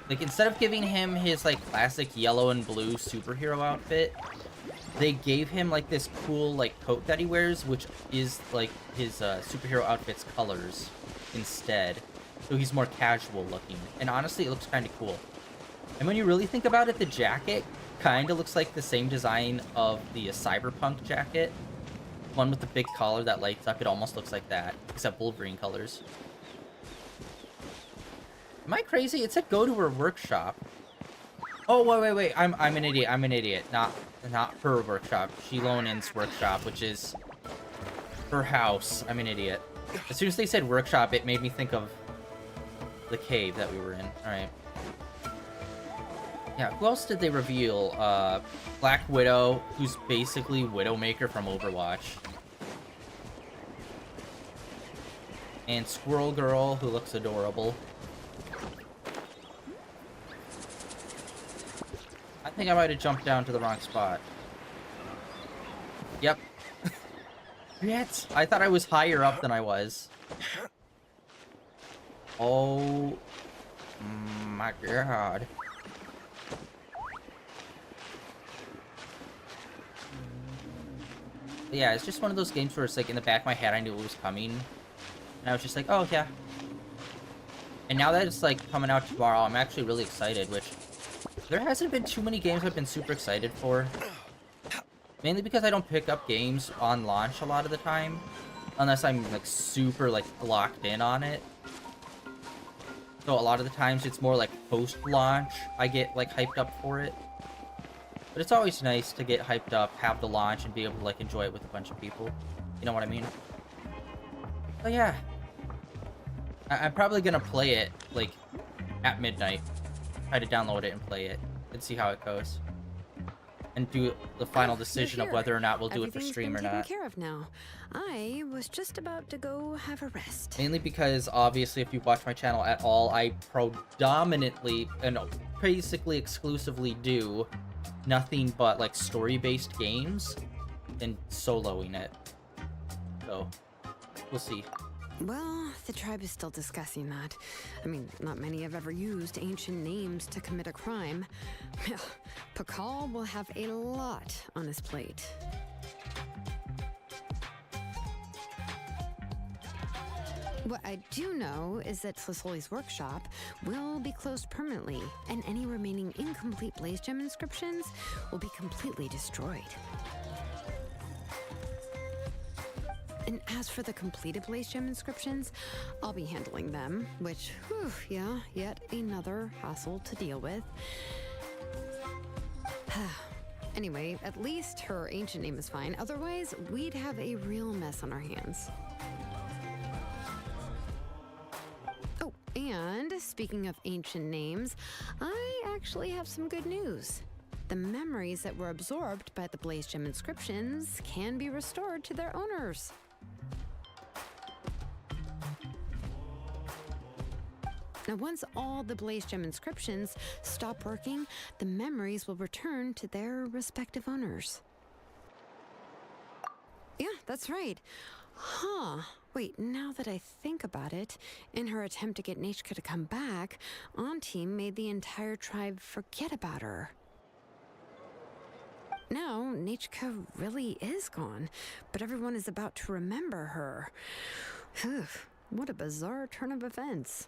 Like, instead of giving him his, like, classic yellow and blue superhero outfit, they gave him, like, this cool, like, coat that he wears, which is, like, his superhero outfit's colors instead. So he's more casual looking. And honestly, it looks kind of cool. And when you really think about it, the jacket kind of looks like the same design of the Cyberpunk jacket. One with the big collar that lights up, it almost looks like that, except Wolverine colors. Am I crazy? It said go to her workshop. Oh, wait. I'm an idiot. Not her workshop. Shilonin's workshop, which is her house. I'm an idiot. As soon as they said workshop, it made me think of the cave that we were in. Alright. Yeah, who else did they reveal? Black Widow, who's basically Widowmaker from Overwatch. And Squirrel Girl, who looks adorable. I think I might have jumped down to the wrong spot. Yep. Yet. I thought I was higher up than I was. Oh my god. Yeah, it's just one of those games where it's like in the back of my head I knew it was coming. And I was just like, oh yeah. And now that it's like coming out tomorrow, I'm actually really excited, which there hasn't been too many games I've been super excited for. Mainly because I don't pick up games on launch a lot of the time. Unless I'm like super like locked in on it. So a lot of the times it's more like post-launch I get like hyped up for it. But it's always nice to get hyped up, have the launch, and be able to like enjoy it with a bunch of people. You know what I mean? But yeah. I'm probably gonna play it like at midnight. Try to download it and play it and see how it goes. And do the final decision of whether or not we'll do it for stream or not. Care of now. I was just about to go have a rest. Mainly because obviously if you watch my channel at all, I predominantly and basically exclusively do nothing but like story-based games and soloing it. So we'll see. Well, the tribe is still discussing that. I mean, not many have ever used ancient names to commit a crime. Pakal will have a lot on his plate. What I do know is that Slisoli's workshop will be closed permanently, and any remaining incomplete Blaze Gem inscriptions will be completely destroyed. And as for the completed Blaze Gem inscriptions, I'll be handling them, which, whew, yeah, yet another hassle to deal with. Anyway, at least her ancient name is fine. Otherwise, we'd have a real mess on our hands. Oh, and speaking of ancient names, I actually have some good news. The memories that were absorbed by the Blaze Gem inscriptions can be restored to their owners. Now, once all the Blaze Gem inscriptions stop working, the memories will return to their respective owners. Yeah, that's right. Huh. Wait, now that I think about it, in her attempt to get Nechka to come back, Auntie made the entire tribe forget about her. Now, Nechka really is gone, but everyone is about to remember her. What a bizarre turn of events.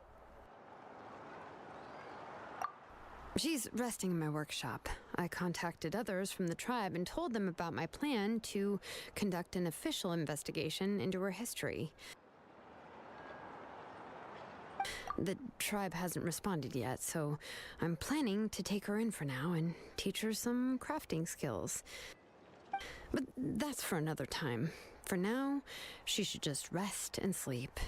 She's resting in my workshop. I contacted others from the tribe and told them about my plan to conduct an official investigation into her history. The tribe hasn't responded yet, so I'm planning to take her in for now and teach her some crafting skills. But that's for another time. For now, she should just rest and sleep.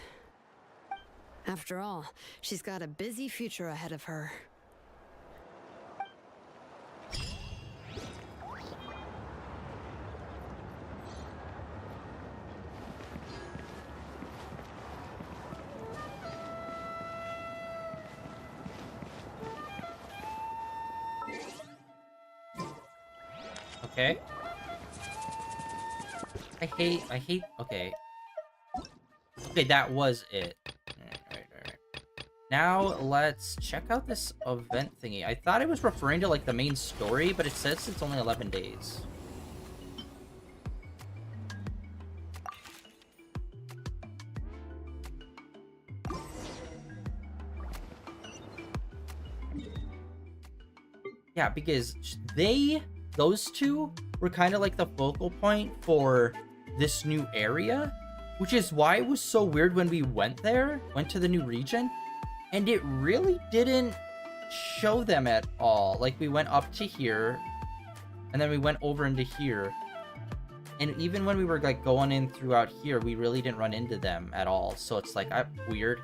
After all, she's got a busy future ahead of her. Okay. I hate, okay. Okay, that was it. Alright. Now, let's check out this event thingy. I thought it was referring to, like, the main story, but it says it's only 11 days. Yeah, because those two were kind of like the focal point for this new area, which is why it was so weird when we went to the new region, and it really didn't show them at all. Like, we went up to here, and then we went over into here, and even when we were, like, going in throughout here, we really didn't run into them at all, so it's, like, weird.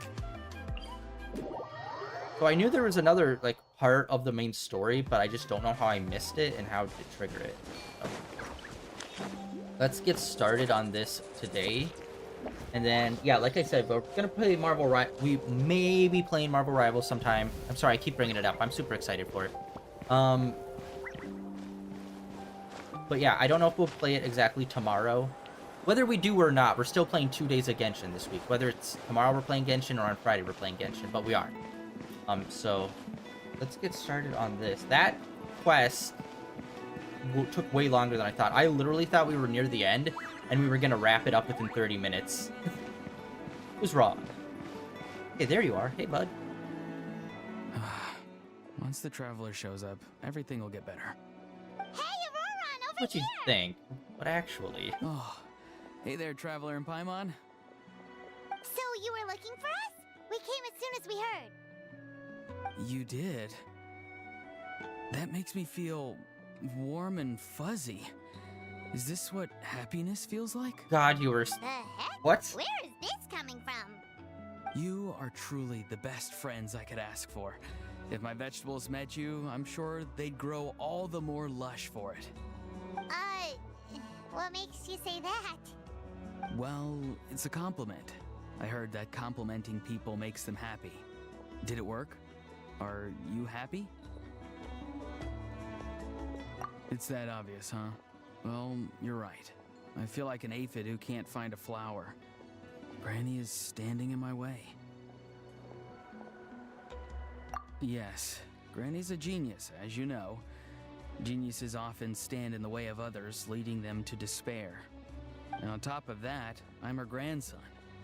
So I knew there was another, like, part of the main story, but I just don't know how I missed it and how to trigger it. So, let's get started on this today. And then, yeah, like I said, we're gonna play we may be playing Marvel Rivals sometime. I'm sorry, I keep bringing it up. I'm super excited for it. But yeah, I don't know if we'll play it exactly tomorrow. Whether we do or not, we're still playing 2 days of Genshin this week. Whether it's tomorrow we're playing Genshin or on Friday we're playing Genshin, but we are. So let's get started on this. That quest took way longer than I thought. I literally thought we were near the end and we were gonna wrap it up within 30 minutes. I was wrong. Hey, there you are. Hey, bud. Once the traveler shows up, everything will get better. Hey, Auroron, over What you here! think? But actually, Oh, hey there, traveler in Paimon. So you were looking for us? We came as soon as we heard. You did? That makes me feel warm and fuzzy. Is this what happiness feels like? God, you were. The heck? What? Where is this coming from? You are truly the best friends I could ask for. If my vegetables met you, I'm sure they'd grow all the more lush for it. What makes you say that? Well, it's a compliment. I heard that complimenting people makes them happy. Did it work? Are you happy? It's that obvious, huh? Well, you're right. I feel like an aphid who can't find a flower. Granny is standing in my way. Yes, Granny's a genius, as you know. Geniuses often stand in the way of others, leading them to despair. And on top of that, I'm her grandson,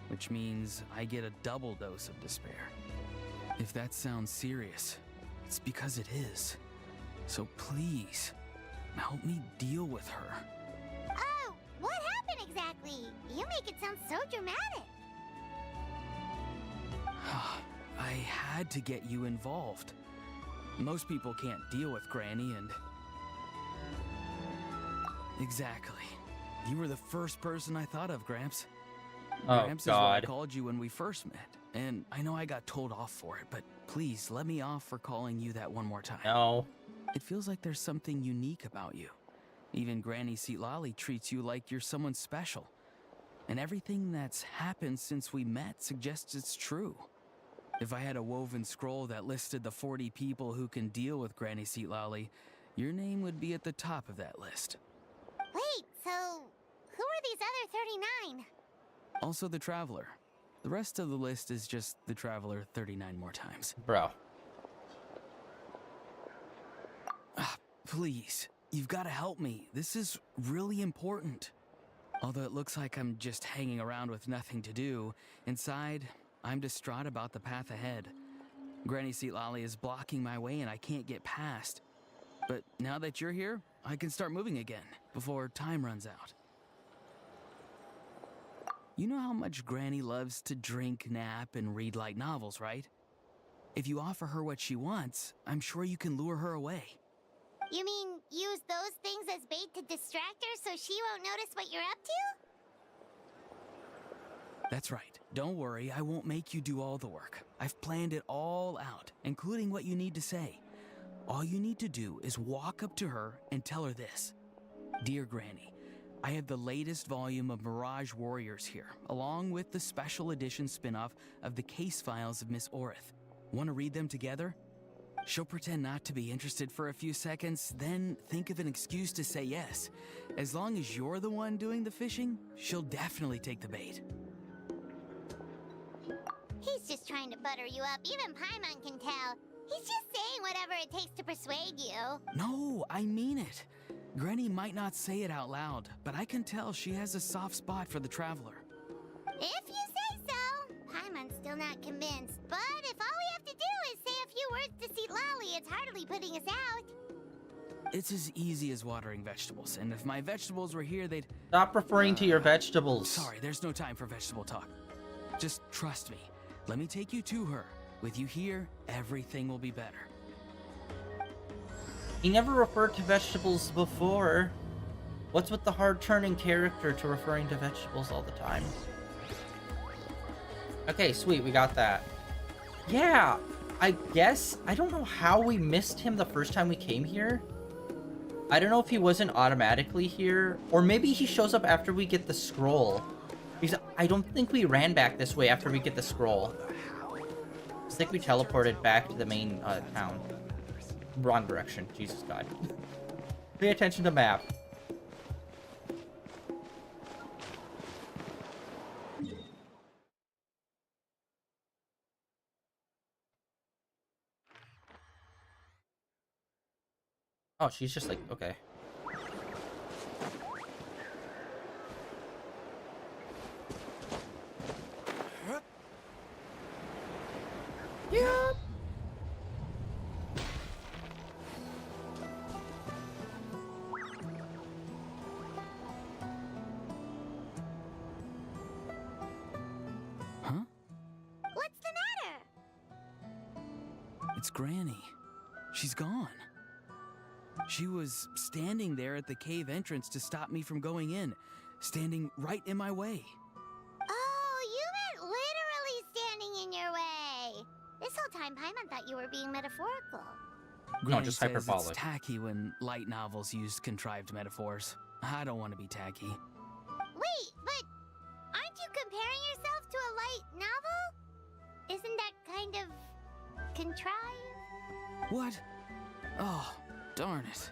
which means I get a double dose of despair. If that sounds serious, it's because it is. So please, help me deal with her. Oh, what happened exactly? You make it sound so dramatic. I had to get you involved. Most people can't deal with Granny and... Exactly. You were the first person I thought of, Gramps. Oh, Gramps is what I God. called you when we first met. And I know I got told off for it, but please let me off for calling you that one more time. No. It feels like there's something unique about you. Even Granny Seatlali treats you like you're someone special. And everything that's happened since we met suggests it's true. If I had a woven scroll that listed the 40 people who can deal with Granny Seatlali, your name would be at the top of that list. Wait, so who are these other 39? Also the Traveler. The rest of the list is just the Traveler 39 more times. Bro. Please, you've got to help me. This is really important. Although it looks like I'm just hanging around with nothing to do, inside, I'm distraught about the path ahead. Granny Seat Lolly is blocking my way and I can't get past. But now that you're here, I can start moving again before time runs out. You know how much Granny loves to drink, nap, and read light novels, right? If you offer her what she wants, I'm sure you can lure her away. You mean use those things as bait to distract her so she won't notice what you're up to? That's right. Don't worry, I won't make you do all the work. I've planned it all out, including what you need to say. All you need to do is walk up to her and tell her this. Dear Granny, I have the latest volume of Mirage Warriors here, along with the special edition spin-off of the case files of Miss Orith. Want to read them together? She'll pretend not to be interested for a few seconds, then think of an excuse to say yes. As long as you're the one doing the fishing, she'll definitely take the bait. He's just trying to butter you up. Even Paimon can tell. He's just saying whatever it takes to persuade you. No, I mean it. Granny might not say it out loud, but I can tell she has a soft spot for the traveler. If you say so. Paimon's still not convinced, but if all we have to do is say a few words to Seat Lolly, it's hardly putting us out. It's as easy as watering vegetables, and if my vegetables were here, they'd... Stop referring to your vegetables. Sorry, there's no time for vegetable talk. Just trust me. Let me take you to her. With you here, everything will be better. He never referred to vegetables before. What's with the hard-turning character to referring to vegetables all the time? Okay, sweet, we got that. Yeah, I guess, I don't know how we missed him the first time we came here. I don't know if he wasn't automatically here, or maybe he shows up after we get the scroll. Because I don't think we ran back this way after we get the scroll. I think we teleported back to the main town. Wrong direction. Jesus God. Pay attention to map. Oh, she's just like, okay. Yeah. Huh? What's the matter? It's Granny. She's gone. She was standing there at the cave entrance to stop me from going in, standing right in my way. Oh, you meant literally standing in your way. This whole time, Paimon thought you were being metaphorical. No, Granny just says hyperbolic. It's tacky when light novels use contrived metaphors. I don't want to be tacky. Wait, but aren't you comparing yourself to a light novel? Isn't that kind of contrived? What? Oh, darn it.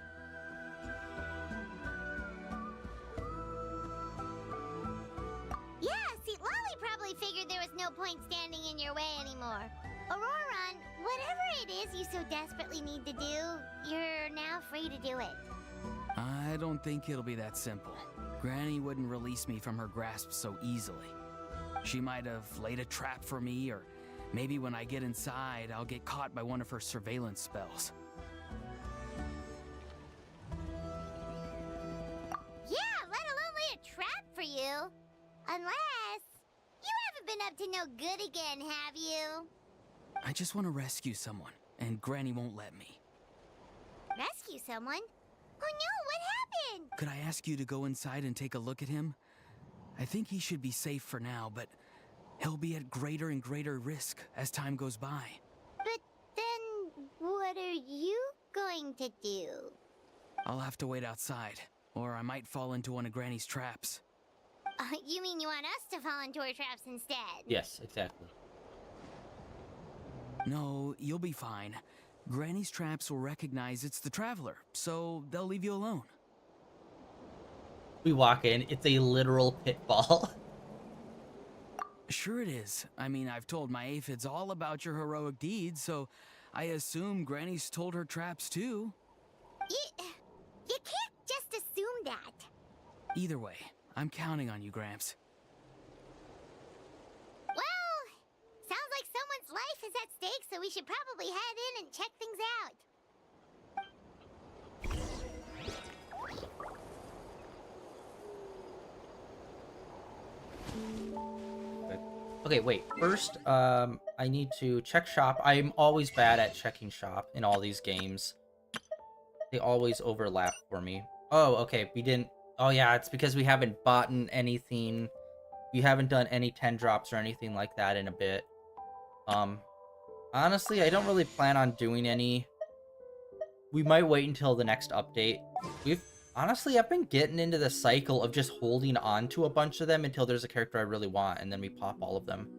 Yeah, see, Lolly probably figured there was no point standing in your way anymore. Auroron, whatever it is you so desperately need to do, you're now free to do it. I don't think it'll be that simple. Granny wouldn't release me from her grasp so easily. She might have laid a trap for me, or maybe when I get inside, I'll get caught by one of her surveillance spells. Yeah, let alone lay a trap for you. Unless you haven't been up to no good again, have you? I just want to rescue someone, and Granny won't let me. Rescue someone? Oh no, what happened? Could I ask you to go inside and take a look at him? I think he should be safe for now, but he'll be at greater and greater risk as time goes by. But then, what are you going to do? I'll have to wait outside, or I might fall into one of Granny's traps. You mean you want us to fall into her traps instead? Yes, exactly. No, you'll be fine. Granny's traps will recognize it's the traveler, so they'll leave you alone. We walk in, it's a literal pitfall. Sure it is. I mean, I've told my aphids all about your heroic deeds, so I assume Granny's told her traps too. You can't just assume that. Either way, I'm counting on you, Gramps. Well, sounds like someone's life is at mistake, so we should probably head in and check things out. Okay, wait. First, I need to check shop. I'm always bad at checking shop in all these games. They always overlap for me. Oh, okay. We didn't... Oh, yeah. It's because we haven't bought anything. We haven't done any 10 drops or anything like that in a bit. Honestly, I don't really plan on doing any. We might wait until the next update. Honestly, I've been getting into the cycle of just holding on to a bunch of them until there's a character I really want, and then we pop all of them.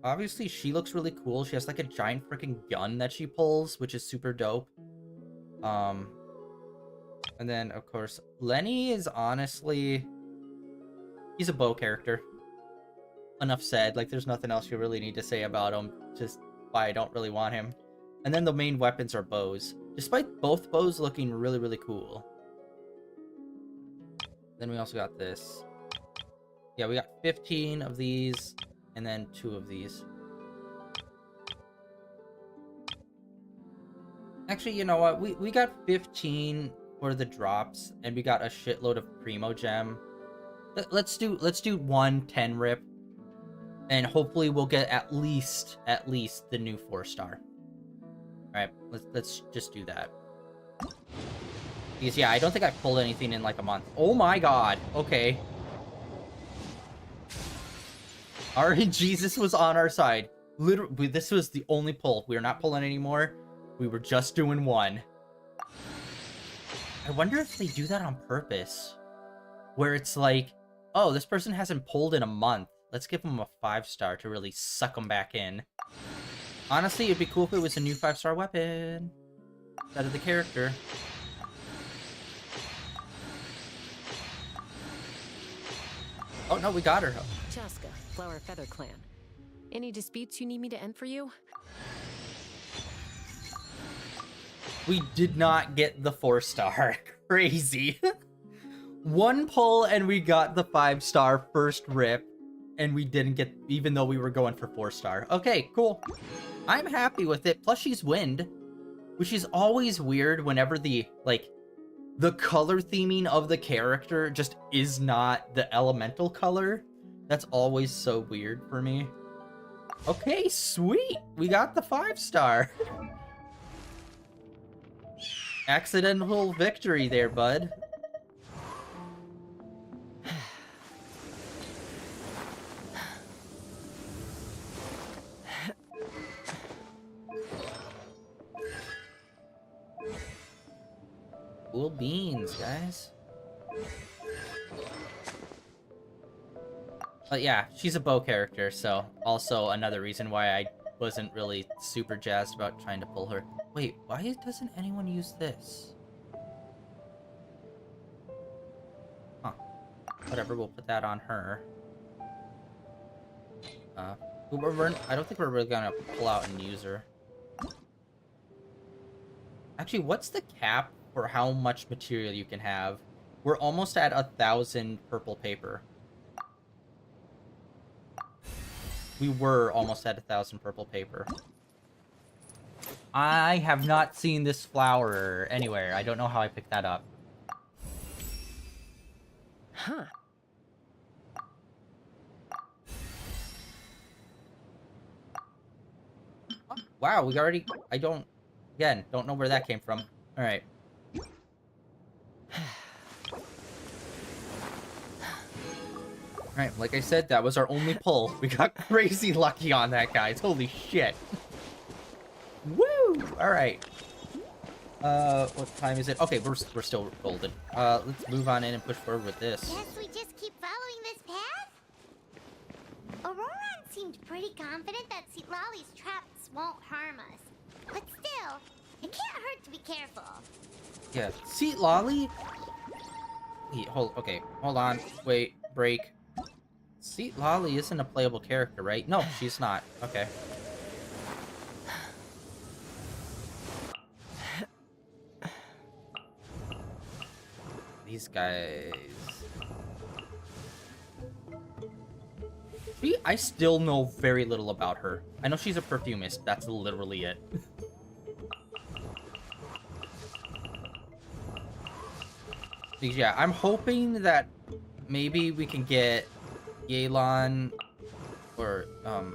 Obviously, she looks really cool. She has like a giant freaking gun that she pulls, which is super dope. And then, of course, Lenny is honestly... He's a bow character. Enough said. Like, there's nothing else you really need to say about him. Just why I don't really want him. And then the main weapons are bows. Despite both bows looking really, really cool. Then we also got this. Yeah, we got 15 of these, and then 2 of these. Actually, you know what? We got 15 for the drops, and we got a shitload of Primo Gem. Let's do 1 10 rip, and hopefully we'll get at least the new 4-star. Alright, let's just do that. Because, yeah, I don't think I've pulled anything in like a month. Oh my god, okay. Jesus was on our side. Literally, this was the only pull. We are not pulling anymore. We were just doing 1. I wonder if they do that on purpose. Where it's like, oh, this person hasn't pulled in a month. Let's give them a 5-star to really suck them back in. Honestly, it'd be cool if it was a new 5-star weapon. That of the character. Oh, no, we got her. Chaska, Flower Feather Clan. Any disputes you need me to end for you? We did not get the 4-star. Crazy. 1 pull and we got the 5-star first rip. And we didn't get, even though we were going for 4-star. Okay, cool. I'm happy with it. Plus she's wind. Which is always weird whenever the color theming of the character just is not the elemental color. That's always so weird for me. Okay, sweet. We got the 5-star. Accidental victory there, bud. Cool beans, guys. But yeah, she's a bow character, so also another reason why I wasn't really super jazzed about trying to pull her. Wait, why doesn't anyone use this? Huh. Whatever, we'll put that on her. I don't think we're really gonna pull out and use her. Actually, what's the cap for how much material you can have? We're almost at 1,000 purple paper. We were almost at 1,000 purple paper. I have not seen this flower anywhere. I don't know how I picked that up. Huh. Wow, we already... Again, don't know where that came from. Alright. Alright, like I said, that was our only pull. We got crazy lucky on that, guys. Holy shit. Woo! Alright. What time is it? Okay, we're still golden. Let's move on in and push forward with this. Guess we just keep following this path? Auroran seemed pretty confident that Lolly's traps won't harm us. But still, it can't hurt to be careful. Yeah, see, Lolly? Wait, hold on. Wait, break. See, Lolly isn't a playable character, right? No, she's not. Okay. These guys... I still know very little about her. I know she's a perfumist. That's literally it. Yeah, I'm hoping that maybe we can get Yelan or oh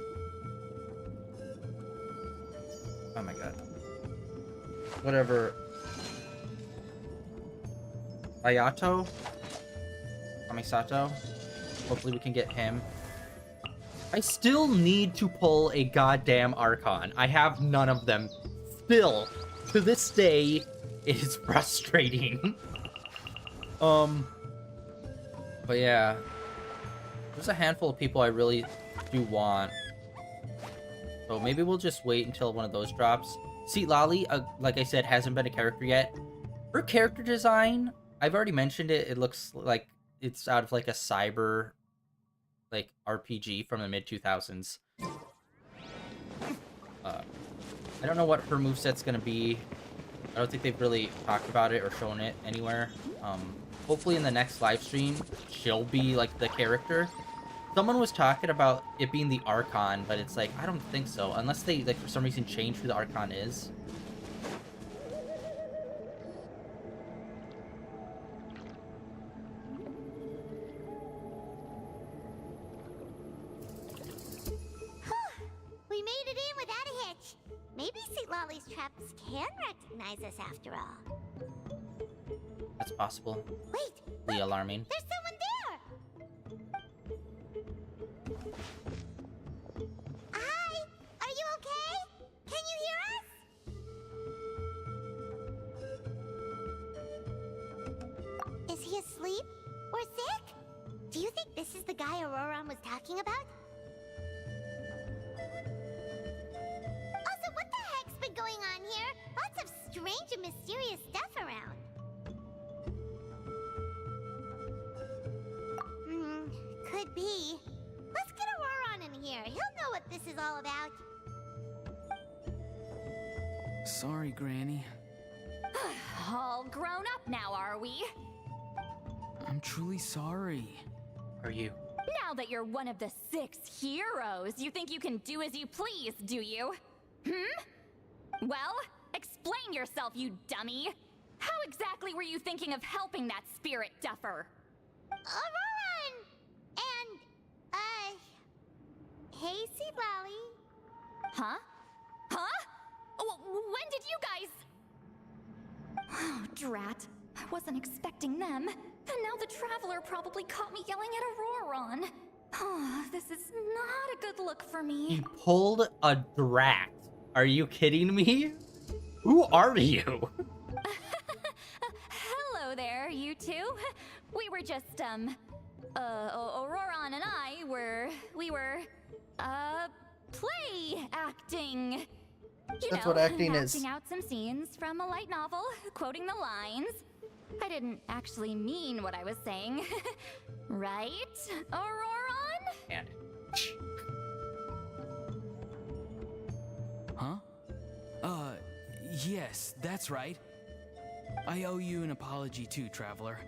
my god. Whatever. Ayato? Kamisato? Hopefully we can get him. I still need to pull a goddamn archon. I have none of them. Still, to this day, it is frustrating. But yeah. There's a handful of people I really do want. So maybe we'll just wait until one of those drops. See, Lali, like I said, hasn't been a character yet. Her character design, I've already mentioned it. It looks like it's out of like a cyber, like RPG from the mid-2000s. I don't know what her moveset's gonna be. I don't think they've really talked about it or shown it anywhere. Hopefully in the next live stream, she'll be like the character. Someone was talking about it being the Archon, but it's like, I don't think so. Unless they, like, for some reason change who the Archon is. We made it in without a hitch. Maybe St. Lolly's traps can recognize us after all. That's possible. Wait! The alarming. There's someone there! Hi! Are you okay? Can you hear us? Is he asleep? Or sick? Do you think this is the guy Auroron was talking about? Also, what the heck's been going on here? Lots of strange and mysterious stuff around. Could be. Let's get Auroron in here. He'll know what this is all about. Sorry, Granny. All grown up now, are we? I'm truly sorry. Are you? Now that you're one of the 6 heroes, you think you can do as you please, do you? Well, explain yourself, you dummy. How exactly were you thinking of helping that spirit duffer? Auroron! And, hey, Seed Lolly. Huh? Huh? When did you guys... Oh, drat. I wasn't expecting them. And now the Traveler probably caught me yelling at Auroron. Oh, this is not a good look for me. He pulled a drat. Are you kidding me? Who are you? Hello there, you two. We were just, Auroron and I we were, play acting. That's what acting is. Acting out some scenes from a light novel, quoting the lines. I didn't actually mean what I was saying. Right, Auroron? And Huh? Yes, that's right. I owe you an apology too, Traveler.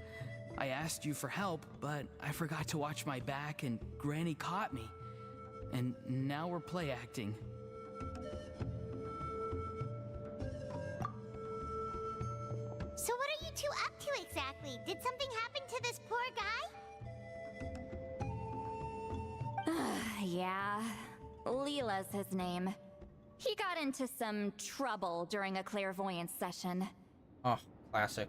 I asked you for help, but I forgot to watch my back and Granny caught me. And now we're play acting. So what are you two up to exactly? Did something happen to this poor guy? Yeah, Leela's his name. He got into some trouble during a clairvoyance session. oh, classic.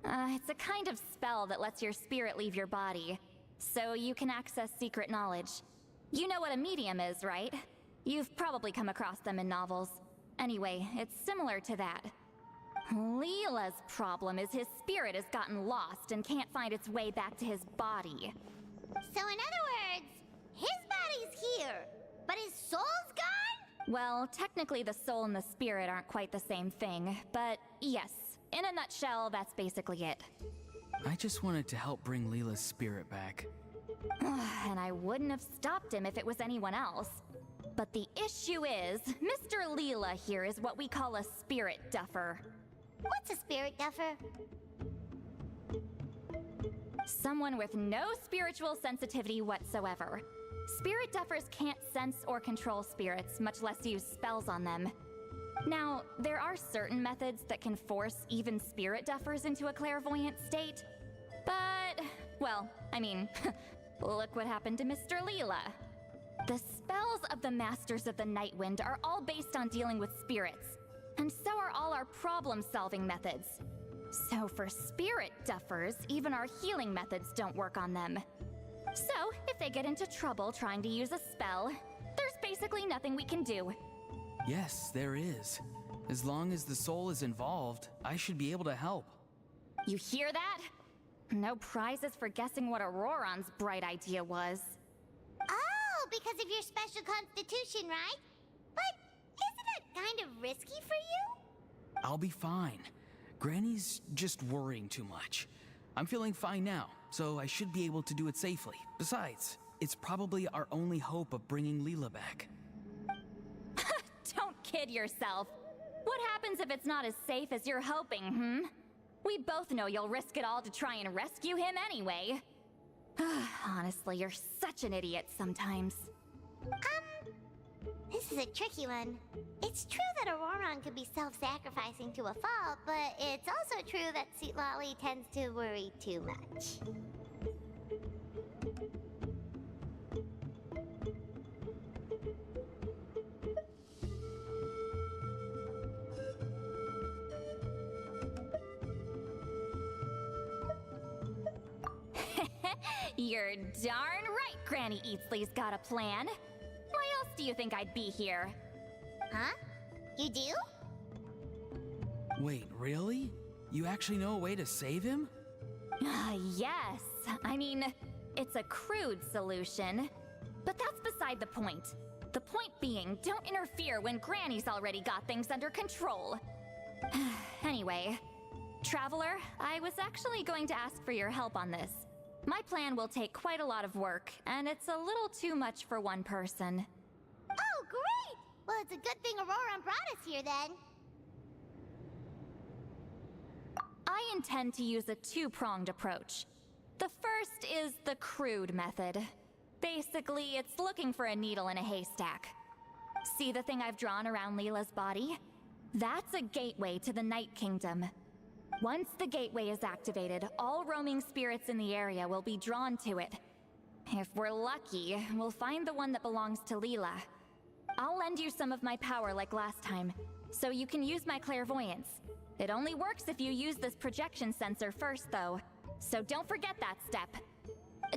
It's a kind of spell that lets your spirit leave your body, so you can access secret knowledge. You know what a medium is, right? You've probably come across them in novels. Anyway, it's similar to that. Leela's problem is his spirit has gotten lost and can't find its way back to his body. So in other words, his body's here, but his soul's gone? Well, technically the soul and the spirit aren't quite the same thing, but yes, in a nutshell, that's basically it. I just wanted to help bring Leela's spirit back. And I wouldn't have stopped him if it was anyone else. But the issue is, Mr. Leela here is what we call a spirit duffer. What's a spirit duffer? Someone with no spiritual sensitivity whatsoever. Spirit duffers can't sense or control spirits, much less use spells on them. Now, there are certain methods that can force even spirit duffers into a clairvoyant state, but, well, I mean, look what happened to Mr. Leela. The spells of the Masters of the Nightwind are all based on dealing with spirits, and so are all our problem-solving methods. So for spirit duffers, even our healing methods don't work on them. So, if they get into trouble trying to use a spell, there's basically nothing we can do. Yes, there is. As long as the soul is involved, I should be able to help. You hear that? No prizes for guessing what Auroron's bright idea was. Oh, because of your special constitution, right? But isn't that kind of risky for you? I'll be fine. Granny's just worrying too much. I'm feeling fine now, so I should be able to do it safely. Besides, it's probably our only hope of bringing Leela back. Don't kid yourself. What happens if it's not as safe as you're hoping, We both know you'll risk it all to try and rescue him anyway. Honestly, you're such an idiot sometimes. This is a tricky one. It's true that Auroron could be self-sacrificing to a fault, but it's also true that Sweet Lolly tends to worry too much. You're darn right Granny Eatsley's got a plan. Why else do you think I'd be here? Huh? You do? Wait, really? You actually know a way to save him? Yes. I mean, it's a crude solution. But that's beside the point. The point being, don't interfere when Granny's already got things under control. Anyway, Traveler, I was actually going to ask for your help on this. My plan will take quite a lot of work, and it's a little too much for one person. Oh, great! Well, it's a good thing Auroron brought us here then. I intend to use a two-pronged approach. The first is the crude method. Basically, it's looking for a needle in a haystack. See the thing I've drawn around Leela's body? That's a gateway to the Night Kingdom. Once the gateway is activated, all roaming spirits in the area will be drawn to it. If we're lucky, we'll find the one that belongs to Leela. I'll lend you some of my power like last time, so you can use my clairvoyance. It only works if you use this projection sensor first, though, so don't forget that step.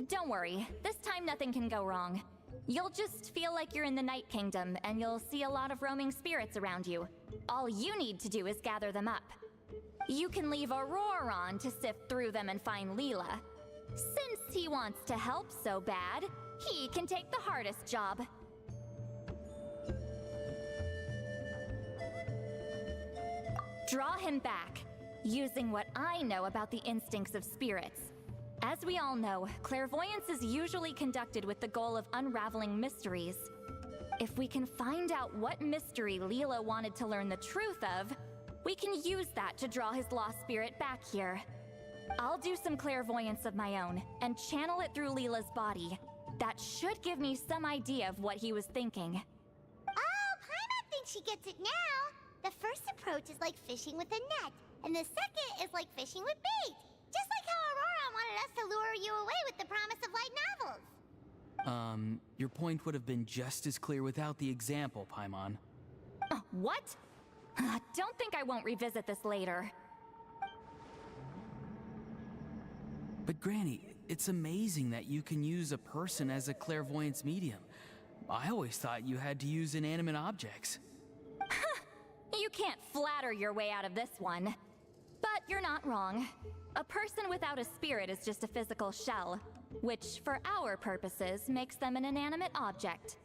Don't worry, this time nothing can go wrong. You'll just feel like you're in the Night Kingdom, and you'll see a lot of roaming spirits around you. All you need to do is gather them up. You can leave Auroron to sift through them and find Leela. Since he wants to help so bad, he can take the hardest job. Draw him back, using what I know about the instincts of spirits. As we all know, clairvoyance is usually conducted with the goal of unraveling mysteries. If we can find out what mystery Leela wanted to learn the truth of, we can use that to draw his lost spirit back here. I'll do some clairvoyance of my own, and channel it through Leela's body. That should give me some idea of what he was thinking. Oh, Paimon thinks she gets it now! The first approach is like fishing with a net, and the second is like fishing with bait. Just like how Auroron wanted us to lure you away with the promise of light novels. Your point would have been just as clear without the example, Paimon. What? Don't think I won't revisit this later. But Granny, it's amazing that you can use a person as a clairvoyance medium. I always thought you had to use inanimate objects. You can't flatter your way out of this one. But you're not wrong. A person without a spirit is just a physical shell, which, for our purposes, makes them an inanimate object.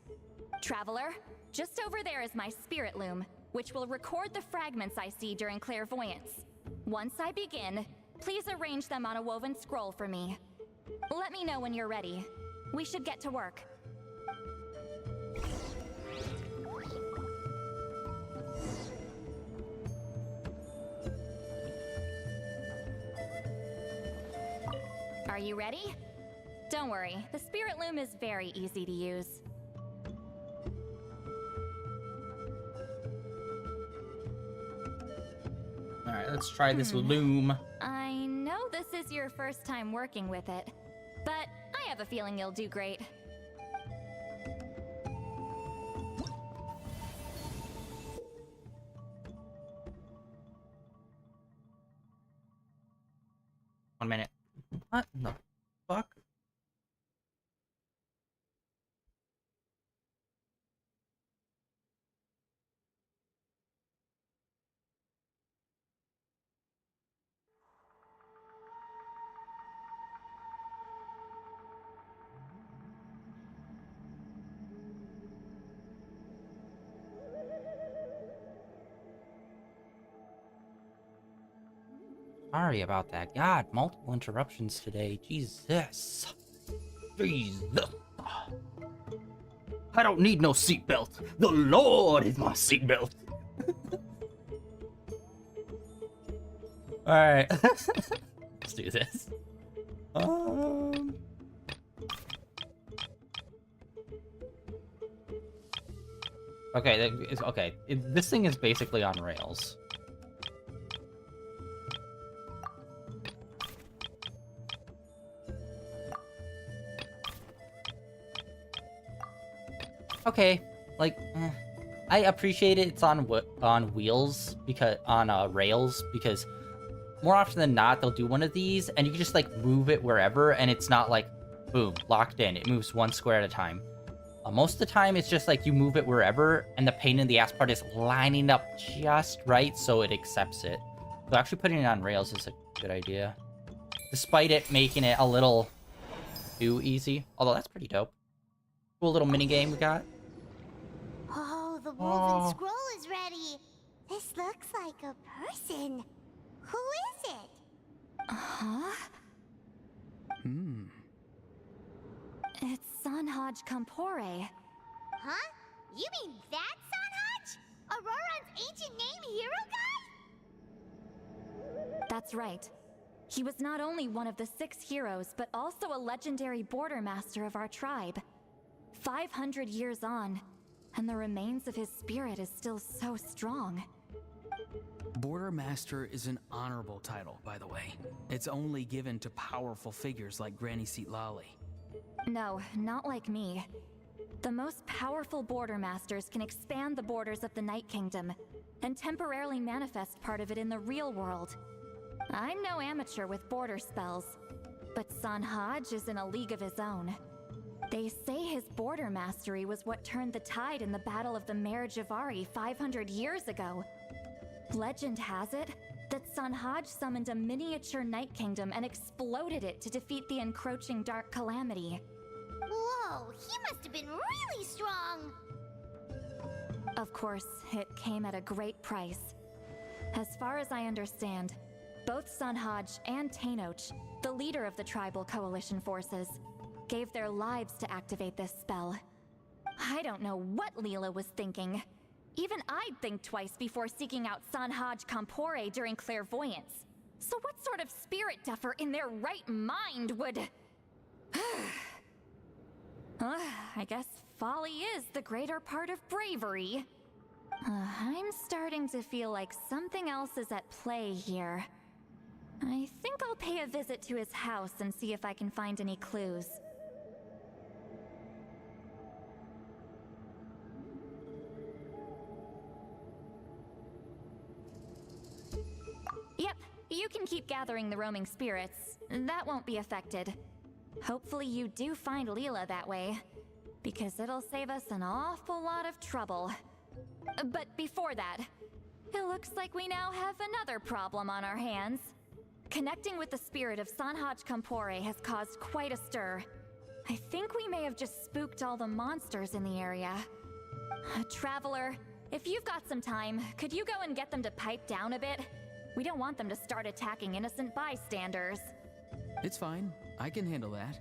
Traveler, just over there is my spirit loom, which will record the fragments I see during clairvoyance. Once I begin, please arrange them on a woven scroll for me. Let me know when you're ready. We should get to work. Are you ready? Don't worry, the spirit loom is very easy to use. Alright, let's try this loom. I know this is your first time working with it, but I have a feeling you'll do great. One minute. What the fuck? Sorry about that. God, multiple interruptions today. Jesus. Jesus. I don't need no seatbelt. The Lord is my seatbelt. Alright. Let's do this. Okay, okay. This thing is basically on rails. Okay, like, I appreciate it. It's on wheels because on rails because more often than not they'll do one of these and you can just like move it wherever and it's not like boom locked in. It moves one square at a time. Most of the time it's just like you move it wherever and the pain in the ass part is lining up just right so it accepts it. So actually putting it on rails is a good idea, despite it making it a little too easy. Although that's pretty dope. Cool little mini game we got. Oh, the woven scroll is ready. This looks like a person. Who is it? Huh? It's Sanhaj Kampore. Huh? You mean that Sanhaj? Auroran's ancient name hero guy? That's right. He was not only one of the 6 heroes, but also a legendary border master of our tribe. 500 years on, and the remains of his spirit is still so strong. Border Master is an honorable title, by the way. It's only given to powerful figures like Granny Seatlali. No, not like me. The most powerful border masters can expand the borders of the Night Kingdom and temporarily manifest part of it in the real world. I'm no amateur with border spells, but Sanhaj is in a league of his own. They say his border mastery was what turned the tide in the Battle of the Merijavari 500 years ago. Legend has it that Sanhaj summoned a miniature Night Kingdom and exploded it to defeat the encroaching Dark Calamity. Whoa, he must have been really strong. Of course, it came at a great price. As far as I understand, both Sanhaj and Teyvat, the leader of the tribal coalition forces, gave their lives to activate this spell. I don't know what Leela was thinking. Even I'd think twice before seeking out Sanhaj Kampore during clairvoyance. So what sort of spirit duffer in their right mind would... I guess folly is the greater part of bravery. I'm starting to feel like something else is at play here. I think I'll pay a visit to his house and see if I can find any clues. Yep, you can keep gathering the roaming spirits. That won't be affected. Hopefully you do find Leela that way, because it'll save us an awful lot of trouble. But before that, it looks like we now have another problem on our hands. Connecting with the spirit of Sanhaj Kampore has caused quite a stir. I think we may have just spooked all the monsters in the area. Traveler, if you've got some time, could you go and get them to pipe down a bit? We don't want them to start attacking innocent bystanders. It's fine. I can handle that.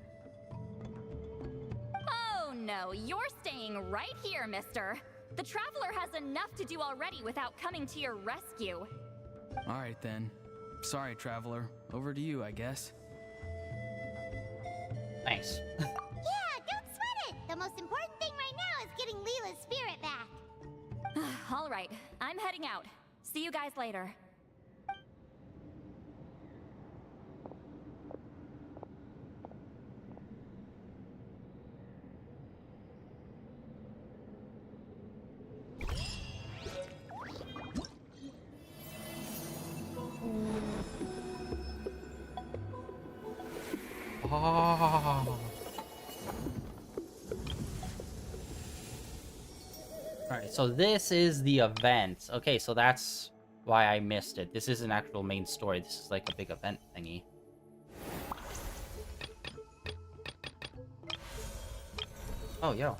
Oh no, you're staying right here, mister. The Traveler has enough to do already without coming to your rescue. Alright then. Sorry, Traveler. Over to you, I guess. Nice. Yeah, don't sweat it! The most important thing right now is getting Leela's spirit back. All right, I'm heading out. See you guys later. Oh. Alright, so this is the event. Okay, so that's why I missed it. This is an actual main story. This is like a big event thingy. Oh, yo.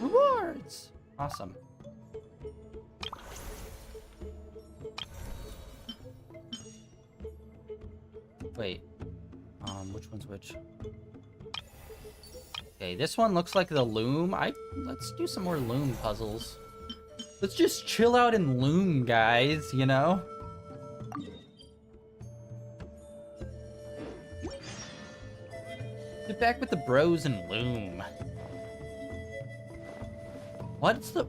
Rewards! Awesome. Wait. Which one's which? Okay, this one looks like the loom. Let's do some more loom puzzles. Let's just chill out in loom, guys, you know? Get back with the bros and loom. What's the...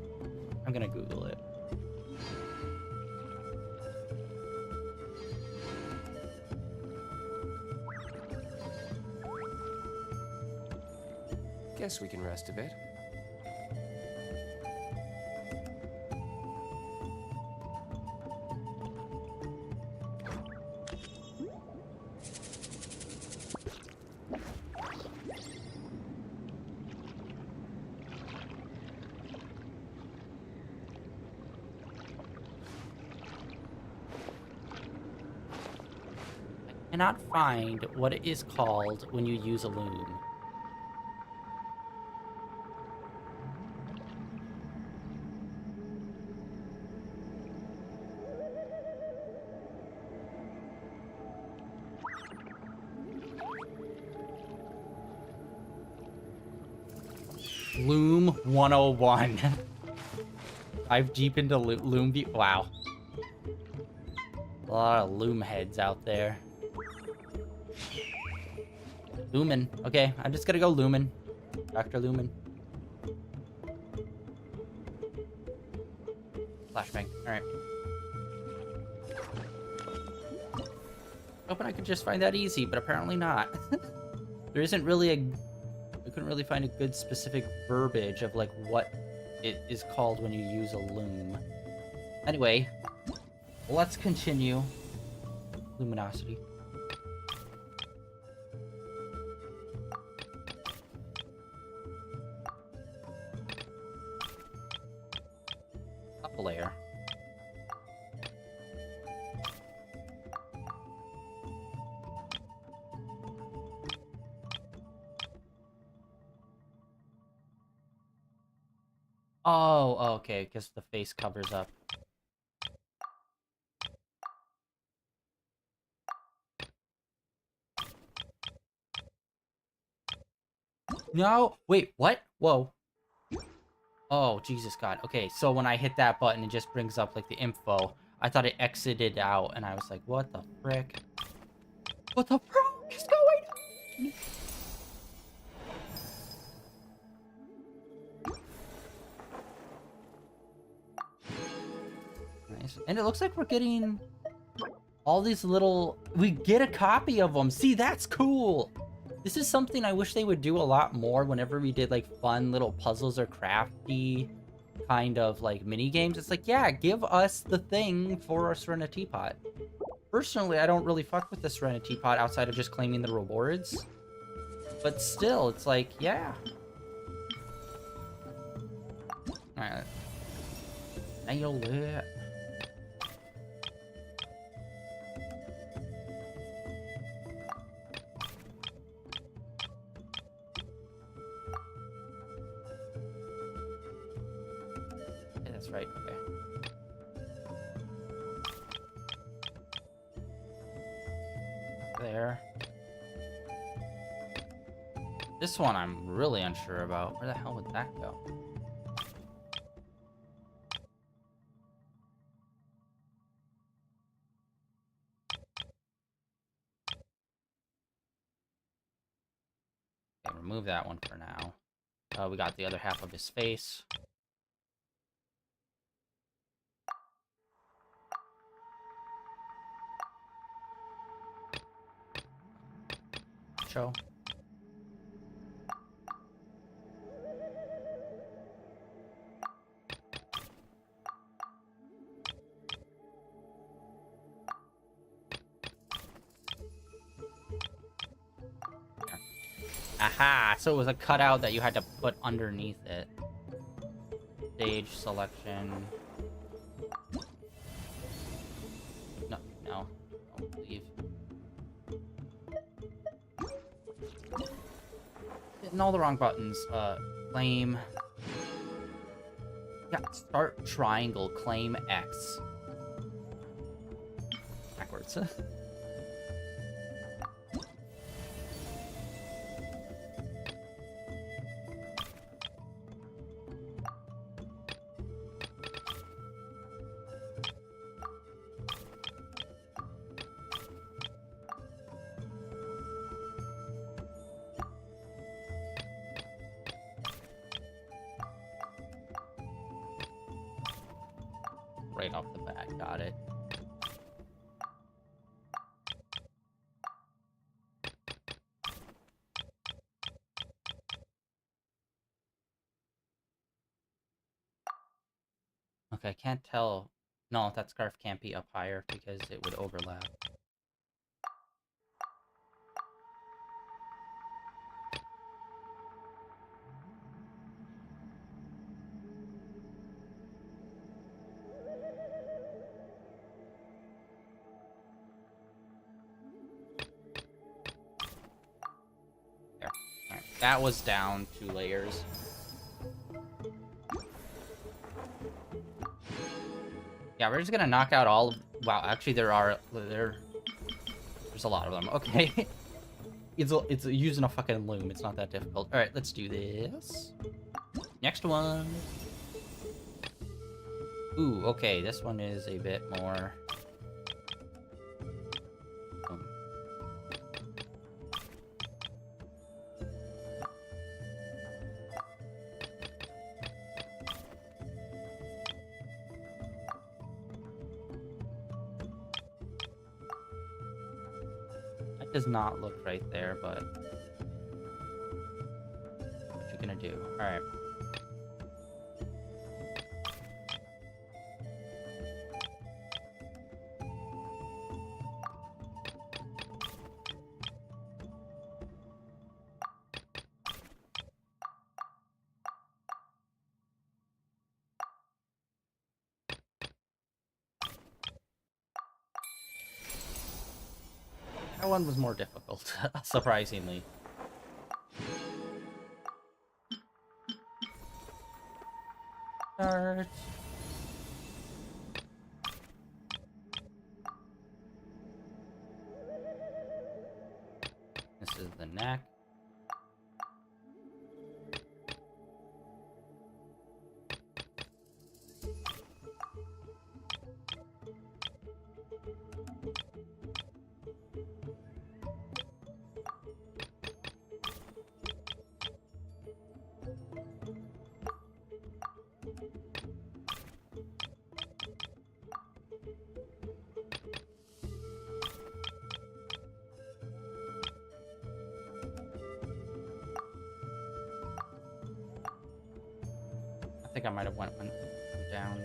I'm gonna Google it. Guess we can rest a bit. I cannot find what it is called when you use a loom. Loom 101. Dive deep into loom view. Wow. A lot of loom heads out there. Lumen. Okay, I'm just gonna go Lumen. Dr. Lumen. Flashbang. Alright. Hoping I could just find that easy, but apparently not. There isn't really I couldn't really find a good specific verbiage of like what it is called when you use a loom. Anyway, let's continue. Luminosity. Up a layer. Oh, okay, because the face covers up. No, wait, what? Whoa. Oh, Jesus God. Okay, so when I hit that button, it just brings up, like, the info. I thought it exited out, and I was like, what the frick? What the frick is going on? Nice. And it looks like we're getting all these little... We get a copy of them. See, that's cool. This is something I wish they would do a lot more whenever we did, like, fun little puzzles or crafty kind of, like, mini games. It's like, yeah, give us the thing for a Serenity Teapot. Personally, I don't really fuck with the Serenity Teapot outside of just claiming the rewards. But still, it's like, yeah. Alright. Nail it. Yeah, that's right, okay. There. This one I'm really unsure about. Where the hell would that go? remove that one for now. We got the other half of his face. Show. Aha! So it was a cutout that you had to put underneath it. Stage selection. No. Don't leave. Hitting all the wrong buttons. Claim. Yeah, start triangle, claim X. Backwards. Right off the bat, got it. Okay, I can't tell. No, that scarf can't be up higher because it would overlap. There. Alright, that was down 2 layers. Yeah, we're just gonna knock out all. Wow, actually, there's a lot of them. Okay, it's using a fucking loom. It's not that difficult. All right, let's do this. Next one. Ooh, okay, this one is a bit more. Does not look right there, but what you gonna do? All right. That one was more difficult, surprisingly. Start. This is the neck. I think I might have went one down.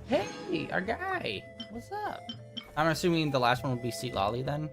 Hey, our guy. What's up? I'm assuming the last one would be Seat Lolly then.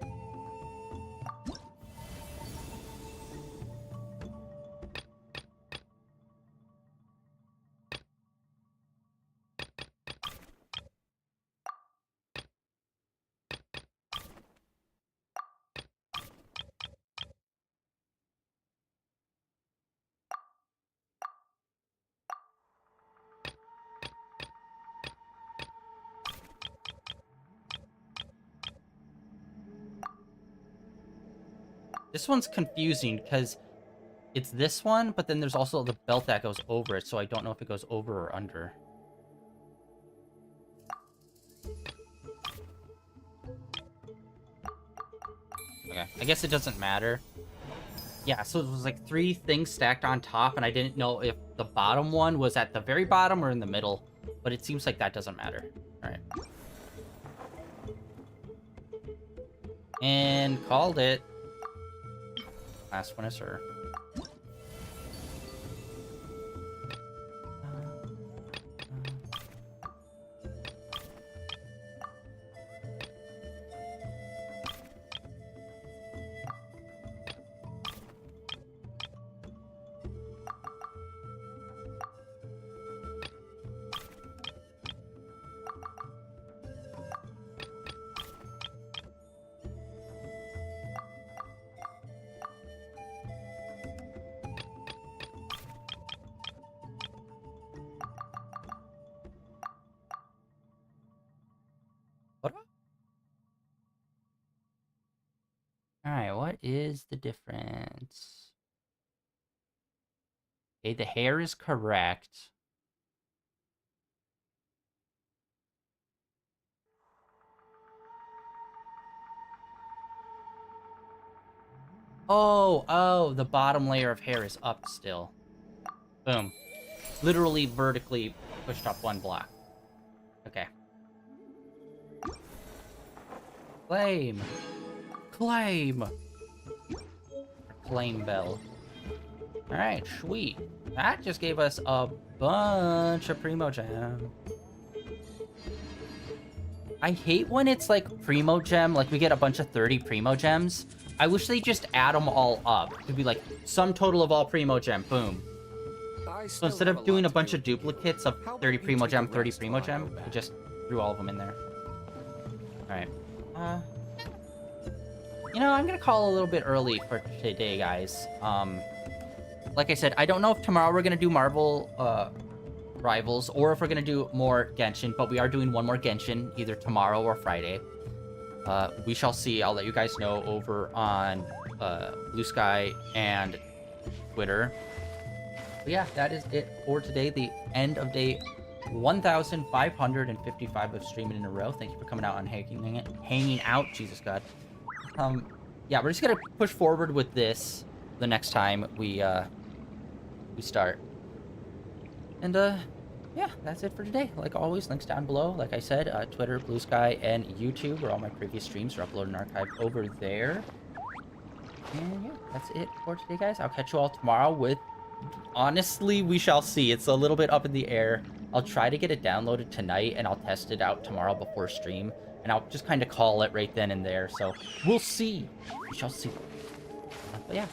This one's confusing because it's this one, but then there's also the belt that goes over it, so I don't know if it goes over or under. Okay, I guess it doesn't matter. Yeah, so it was like 3 things stacked on top, and I didn't know if the bottom one was at the very bottom or in the middle, but it seems like that doesn't matter. All right. And called it. Last one is her. Alright, what is the difference? Okay, the hair is correct. Oh, the bottom layer of hair is up still. Boom. Literally vertically pushed up 1 block. Okay. Claim! Claim! Claim bell. Alright, sweet. That just gave us a bunch of Primo Gem. I hate when it's like Primo Gem, like we get a bunch of 30 Primo Gems. I wish they just add them all up. It could be like, sum total of all Primo Gem, boom. So instead of doing a bunch of duplicates of 30 Primo Gem, 30 Primo Gem, we just threw all of them in there. Alright. You know, I'm gonna call a little bit early for today, guys. Like I said, I don't know if tomorrow we're gonna do Marvel Rivals or if we're gonna do more Genshin, but we are doing one more Genshin either tomorrow or Friday. We shall see. I'll let you guys know over on Blue Sky and Twitter. But yeah, that is it for today. The end of day 1,555 of streaming in a row. Thank you for coming out and hanging out. Jesus God. Yeah, we're just gonna push forward with this the next time we start. And yeah, that's it for today. Like always, links down below. Like I said, Twitter, Blue Sky, and YouTube, where all my previous streams are uploaded and archived over there. And yeah, that's it for today, guys. I'll catch you all tomorrow with... Honestly, we shall see. It's a little bit up in the air. I'll try to get it downloaded tonight, and I'll test it out tomorrow before stream. And I'll just kind of call it right then and there. So, we'll see. We shall see. But yeah.